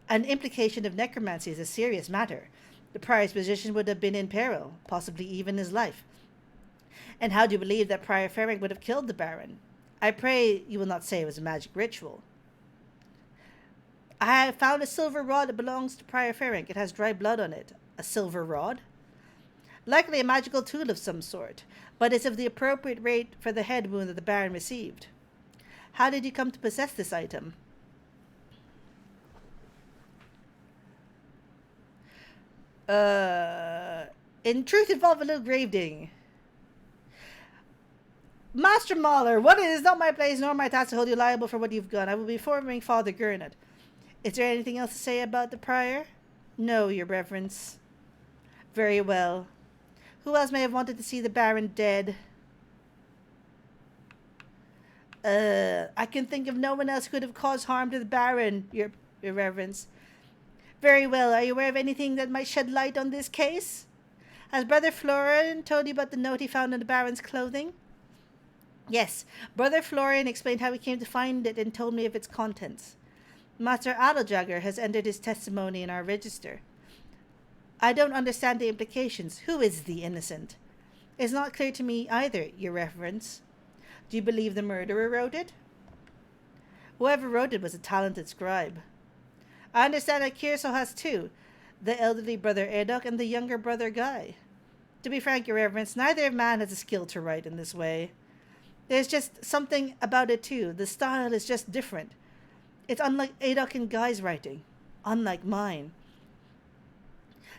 An implication of necromancy is a serious matter. The Prior's position would have been in peril, possibly even his life. And how do you believe that Prior Ferenc would have killed the Baron? I pray you will not say it was a magic ritual. I have found a silver rod that belongs to Prior Ferenc. It has dry blood on it. A silver rod? Likely a magical tool of some sort, but it's of the appropriate rate for the head wound that the Baron received. How did you come to possess this item? In truth, involved a little grave digging. Master Mahler, what it is not my place nor my task to hold you liable for what you've done. I will be informing Father Gernot. Is there anything else to say about the Prior? No, Your Reverence. Very well. Who else may have wanted to see the Baron dead? I can think of no one else who could have caused harm to the Baron, your Reverence. Very well. Are you aware of anything that might shed light on this case? Has Brother Florian told you about the note he found in the Baron's clothing? Yes. Brother Florian explained how he came to find it and told me of its contents. Master Adeljagger has entered his testimony in our register. I don't understand the implications. Who is the innocent? It's not clear to me either, your Reverence. Do you believe the murderer wrote it? Whoever wrote it was a talented scribe. I understand that Kirso has two, the elderly brother Edok and the younger brother Guy. To be frank, your Reverence, neither man has the skill to write in this way. There's just something about it too. The style is just different. It's unlike Edok and Guy's writing. Unlike mine.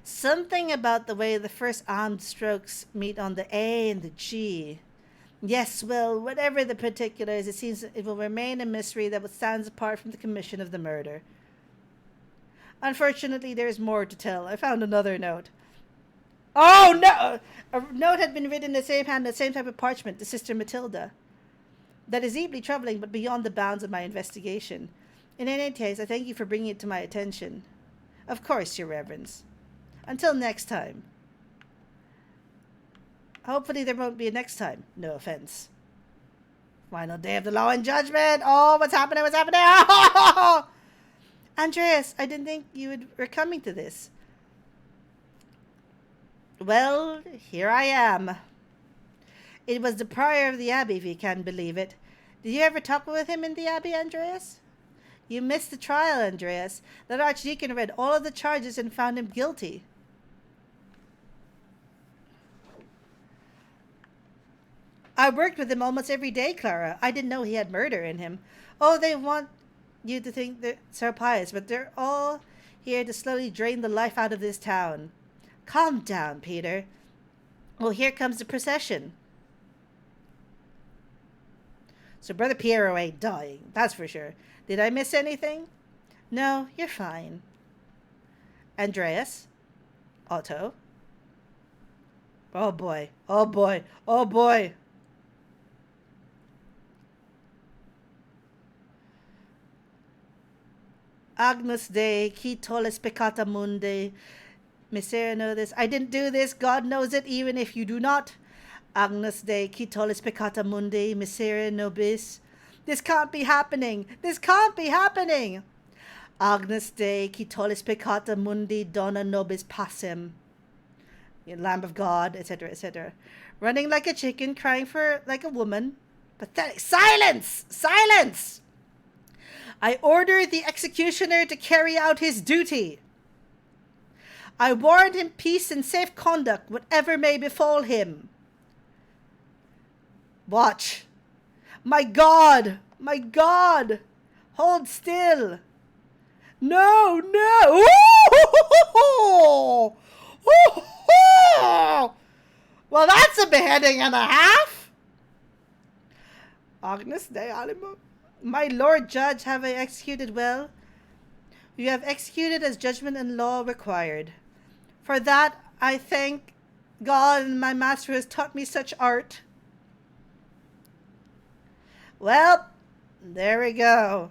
Something about the way the first armed strokes meet on the A and the G. Yes, well, whatever the particulars, it seems it will remain a mystery that stands apart from the commission of the murder. Unfortunately, there is more to tell. I found another note. Oh, no! A note had been written in the same hand, the same type of parchment, to Sister Matilda. That is deeply troubling, but beyond the bounds of my investigation. In any case, I thank you for bringing it to my attention. Of course, your Reverence. Until next time. Hopefully there won't be a next time. No offense. Final day of the law and judgment. Oh, what's happening? What's happening? Oh! Andreas, I didn't think you were coming to this. Well, here I am. It was the prior of the Abbey, if you can believe it. Did you ever talk with him in the Abbey, Andreas? You missed the trial, Andreas. That Archdeacon read all of the charges and found him guilty. I worked with him almost every day, Clara. I didn't know he had murder in him. Oh, they want you to think they're so pious, but they're all here to slowly drain the life out of this town. Calm down, Peter. Well, here comes the procession. So Brother Piero ain't dying, that's for sure. Did I miss anything? No, you're fine. Andreas? Otto? Oh boy, oh boy, oh boy. Agnus Dei, qui tollis peccata mundi. Miserere know this. I didn't do this. God knows it, even if you do not. Agnus Dei, qui tollis peccata mundi. Miserere nobis. This can't be happening. This can't be happening. Agnus Dei, qui tollis peccata mundi. Dona nobis passem. Lamb of God, etc., etc. Running like a chicken, crying for like a woman. Pathetic. Silence! Silence! I order the executioner to carry out his duty. I warrant him peace and safe conduct, whatever may befall him. Watch. My God! My God! Hold still. No, no! Ooh! Ooh! Well, that's a beheading and a half. Agnus Dei Animo. My Lord Judge, have I executed well? You have executed as judgment and law required. For that I thank God and my master has taught me such art. Well, there we go.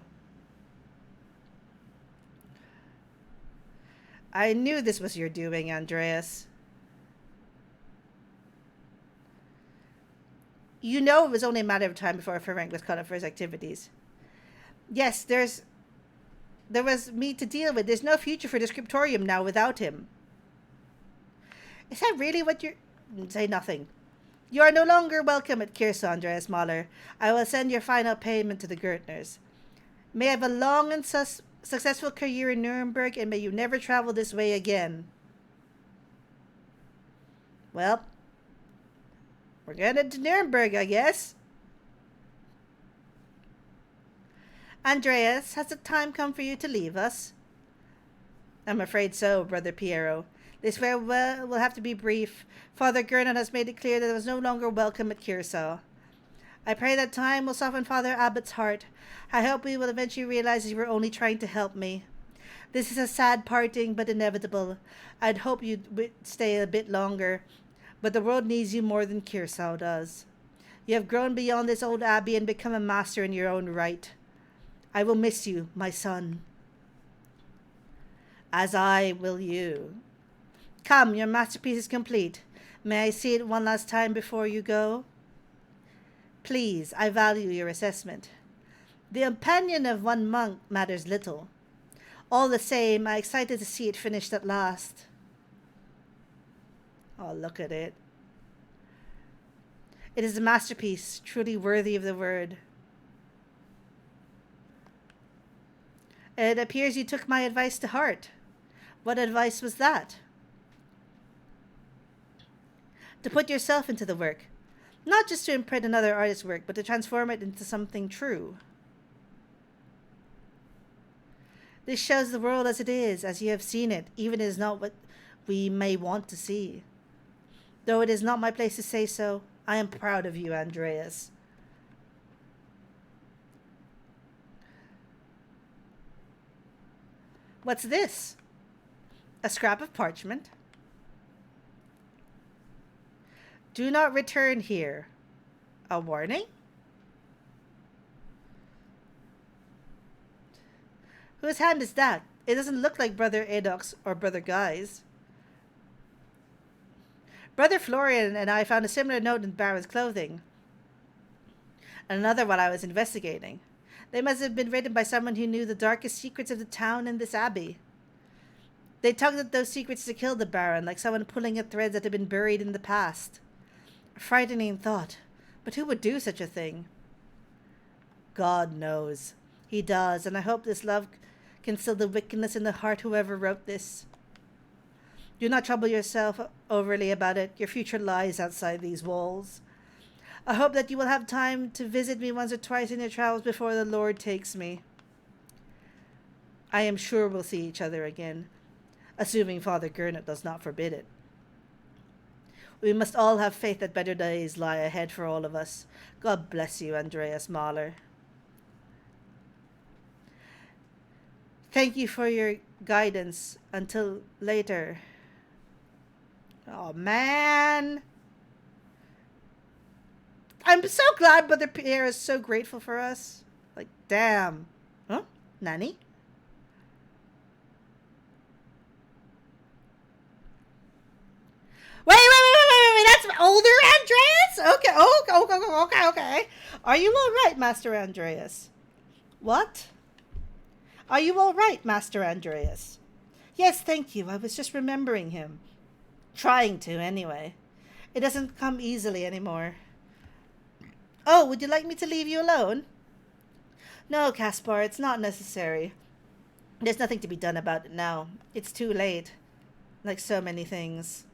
I knew this was your doing, Andreas. You know it was only a matter of time before Ferenc was caught up for his activities. Yes, there was me to deal with. There's no future for the scriptorium now without him. Is that really what you're... Say nothing. You are no longer welcome at Kirsa, Andreas Mahler. I will send your final payment to the Gertners. May I have a long and successful career in Nuremberg, and may you never travel this way again. Well, we're going to Nuremberg, I guess. Andreas, has the time come for you to leave us? I'm afraid so, Brother Piero. This farewell will have to be brief. Father Gernot has made it clear that I was no longer welcome at Curacao. I pray that time will soften Father Abbott's heart. I hope he will eventually realize you were only trying to help me. This is a sad parting, but inevitable. I'd hope you'd stay a bit longer, but the world needs you more than Curacao does. You have grown beyond this old abbey and become a master in your own right. I will miss you, my son. As I will you. Come, your masterpiece is complete. May I see it one last time before you go? Please, I value your assessment. The opinion of one monk matters little. All the same, I'm excited to see it finished at last. Oh, look at it. It is a masterpiece, truly worthy of the word. It appears you took my advice to heart. What advice was that? To put yourself into the work. Not just to imprint another artist's work, but to transform it into something true. This shows the world as it is, as you have seen it, even if it is not what we may want to see. Though it is not my place to say so, I am proud of you, Andreas. What's this? A scrap of parchment. Do not return here. A warning? Whose hand is that? It doesn't look like Brother Adok's or Brother Guy's. Brother Florian and I found a similar note in Baron's clothing. And another while I was investigating. They must have been written by someone who knew the darkest secrets of the town and this abbey. They tugged at those secrets to kill the Baron, like someone pulling at threads that had been buried in the past. A frightening thought, but who would do such a thing? God knows. He does, and I hope this love can still the wickedness in the heart whoever wrote this. Do not trouble yourself overly about it. Your future lies outside these walls. I hope that you will have time to visit me once or twice in your travels before the Lord takes me. I am sure we'll see each other again, assuming Father Gernot does not forbid it. We must all have faith that better days lie ahead for all of us. God bless you, Andreas Mahler. Thank you for your guidance. Until later. Oh, man. I'm so glad Brother Pierre is so grateful for us. Like, damn. Huh? Nanny? Wait. That's older Andreas? Okay. Are you all right, Master Andreas? What? Are you all right, Master Andreas? Yes, thank you. I was just remembering him. Trying to, anyway. It doesn't come easily anymore. Oh, would you like me to leave you alone? No, Caspar, it's not necessary. There's nothing to be done about it now. It's too late. Like so many things.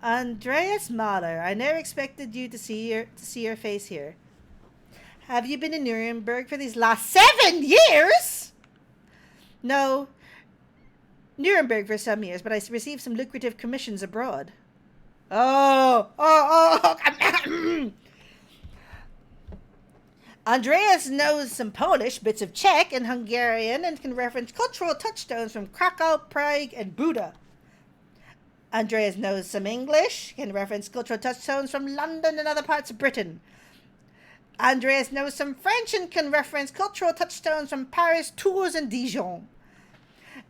Andreas Mahler, I never expected you to see your face here. Have you been in Nuremberg for these last 7 years? No, Nuremberg for some years, but I received some lucrative commissions abroad. Oh. Andreas knows some Polish, bits of Czech and Hungarian, and can reference cultural touchstones from Krakow, Prague, and Buda. Andreas knows some English, can reference cultural touchstones from London and other parts of Britain. Andreas knows some French and can reference cultural touchstones from Paris, Tours, and Dijon.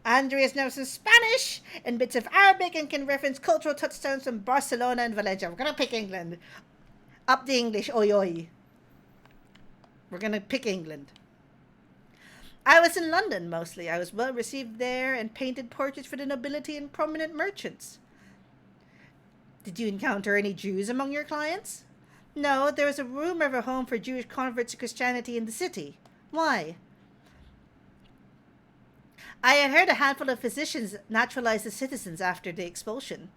Andreas knows some Spanish and bits of Arabic and can reference cultural touchstones from Barcelona and Valencia. We're going to pick England. Up the English, oi oi. We're going to pick England. I was in London mostly. I was well received there and painted portraits for the nobility and prominent merchants. Did you encounter any Jews among your clients? No, there was a rumor of a home for Jewish converts to Christianity in the city. Why? I had heard a handful of physicians naturalized as citizens after the expulsion.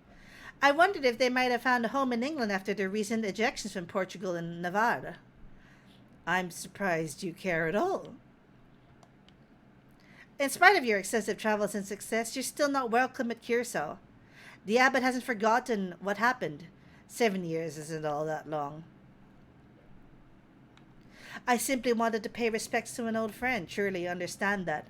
I wondered if they might have found a home in England after their recent ejections from Portugal and Navarre. I'm surprised you care at all. In spite of your extensive travels and success, you're still not welcome at Curacao. The abbot hasn't forgotten what happened. 7 years isn't all that long. I simply wanted to pay respects to an old friend. Surely you understand that.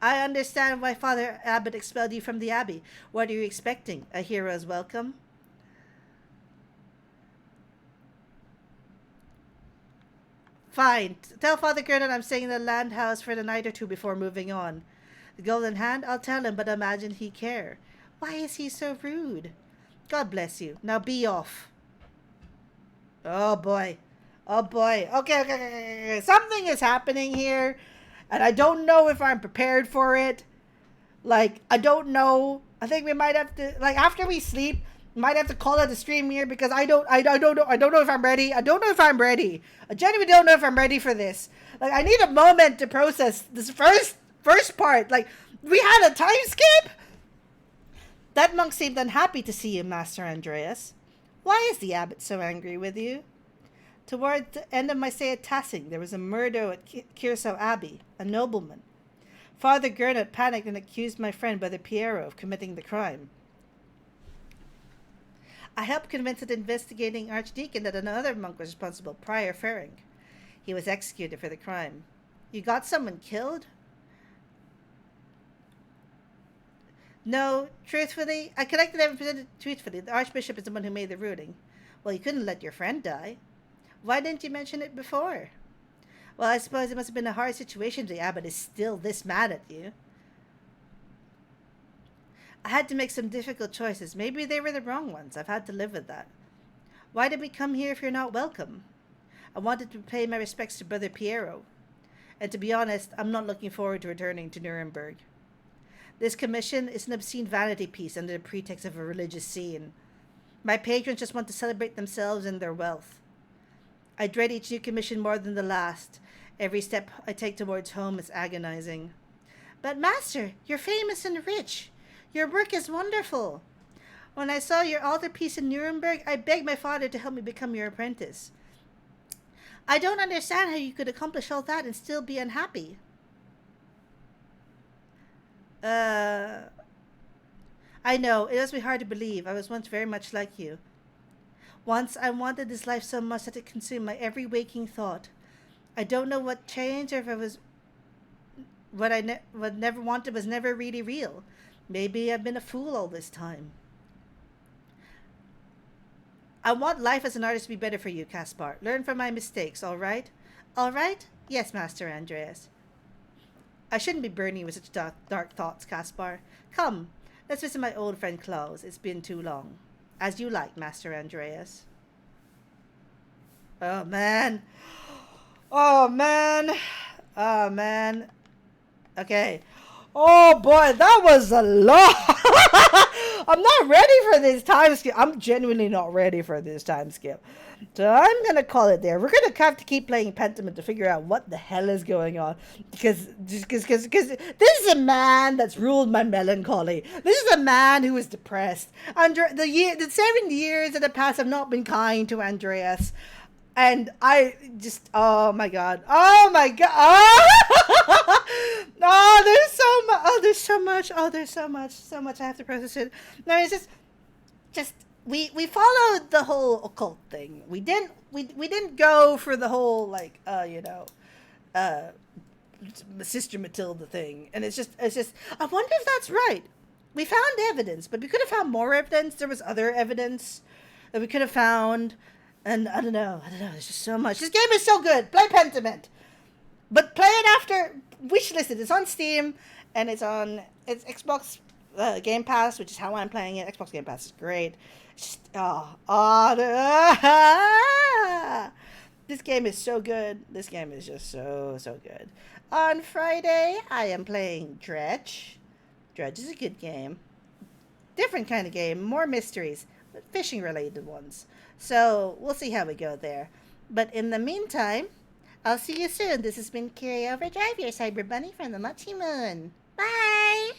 I understand why Father Abbot expelled you from the abbey. What are you expecting? A hero's welcome? Fine. Tell Father Gurdon I'm staying in the land house for the night or two before moving on. The golden hand? I'll tell him, but imagine he care. Why is he so rude? God bless you. Now be off. Oh boy. Oh boy. Okay. Something is happening here, and I don't know if I'm prepared for it. Like, I don't know. I think we might have to, like, after we sleep, might have to call it a stream here because I don't know if I'm ready. I don't know if I'm ready. I genuinely don't know if I'm ready for this. Like, I need a moment to process this first part. Like, we had a time skip. That monk seemed unhappy to see you, Master Andreas. Why is the abbot so angry with you? Toward the end of my stay at Tassing, there was a murder at Kiersau Abbey, a nobleman. Father Gernot panicked and accused my friend Brother Piero of committing the crime. I helped convince the investigating archdeacon that another monk was responsible, Prior Fearing. He was executed for the crime. You got someone killed? No, truthfully, I collected evidence truthfully. The archbishop is the one who made the ruling. Well, you couldn't let your friend die. Why didn't you mention it before? Well, I suppose it must have been a hard situation if the abbot is still this mad at you. I had to make some difficult choices. Maybe they were the wrong ones. I've had to live with that. Why did we come here if you're not welcome? I wanted to pay my respects to Brother Piero. And to be honest, I'm not looking forward to returning to Nuremberg. This commission is an obscene vanity piece under the pretext of a religious scene. My patrons just want to celebrate themselves and their wealth. I dread each new commission more than the last. Every step I take towards home is agonizing. But Master, you're famous and rich. Your work is wonderful. When I saw your altarpiece in Nuremberg, I begged my father to help me become your apprentice. I don't understand how you could accomplish all that and still be unhappy. I know, it must be hard to believe. I was once very much like you. Once I wanted this life so much that it consumed my every waking thought. I don't know what changed or if it was what I never wanted was never really real. Maybe I've been a fool all this time. I want life as an artist to be better for you, Caspar. Learn from my mistakes, all right? All right? Yes, Master Andreas. I shouldn't be burning you with such dark thoughts, Caspar. Come, let's visit my old friend Klaus. It's been too long. As you like, Master Andreas. Oh, man. Oh, man. Oh, man. Okay. Oh, boy, that was a lot. I'm not ready for this time skip. I'm genuinely not ready for this time skip. So I'm going to call it there. We're going to have to keep playing Pentiment to figure out what the hell is going on. Because this is a man that's ruled my melancholy. This is a man who is depressed. The 7 years that have passed have not been kind to Andreas. And I just, oh my god. Oh! Oh, there's so much. Oh, there's so much. I have to process it. No, it's just we followed the whole occult thing. We didn't go for the whole like Sister Matilda thing. And it's just I wonder if that's right. We found evidence, but we could have found more evidence. There was other evidence that we could have found. And I don't know. There's just so much. This game is so good. Play Pentiment. But play it after wishlist it. It's on Steam and it's Xbox Game Pass, which is how I'm playing it. Xbox Game Pass is great. It's just, this game is so good. This game is just so good. On Friday, I am playing Dredge. Dredge is a good game. Different kind of game. More mysteries, but fishing related ones. So we'll see how we go there. But in the meantime, I'll see you soon. This has been Kiri Overdrive, your cyber bunny from the Mochi Moon. Bye!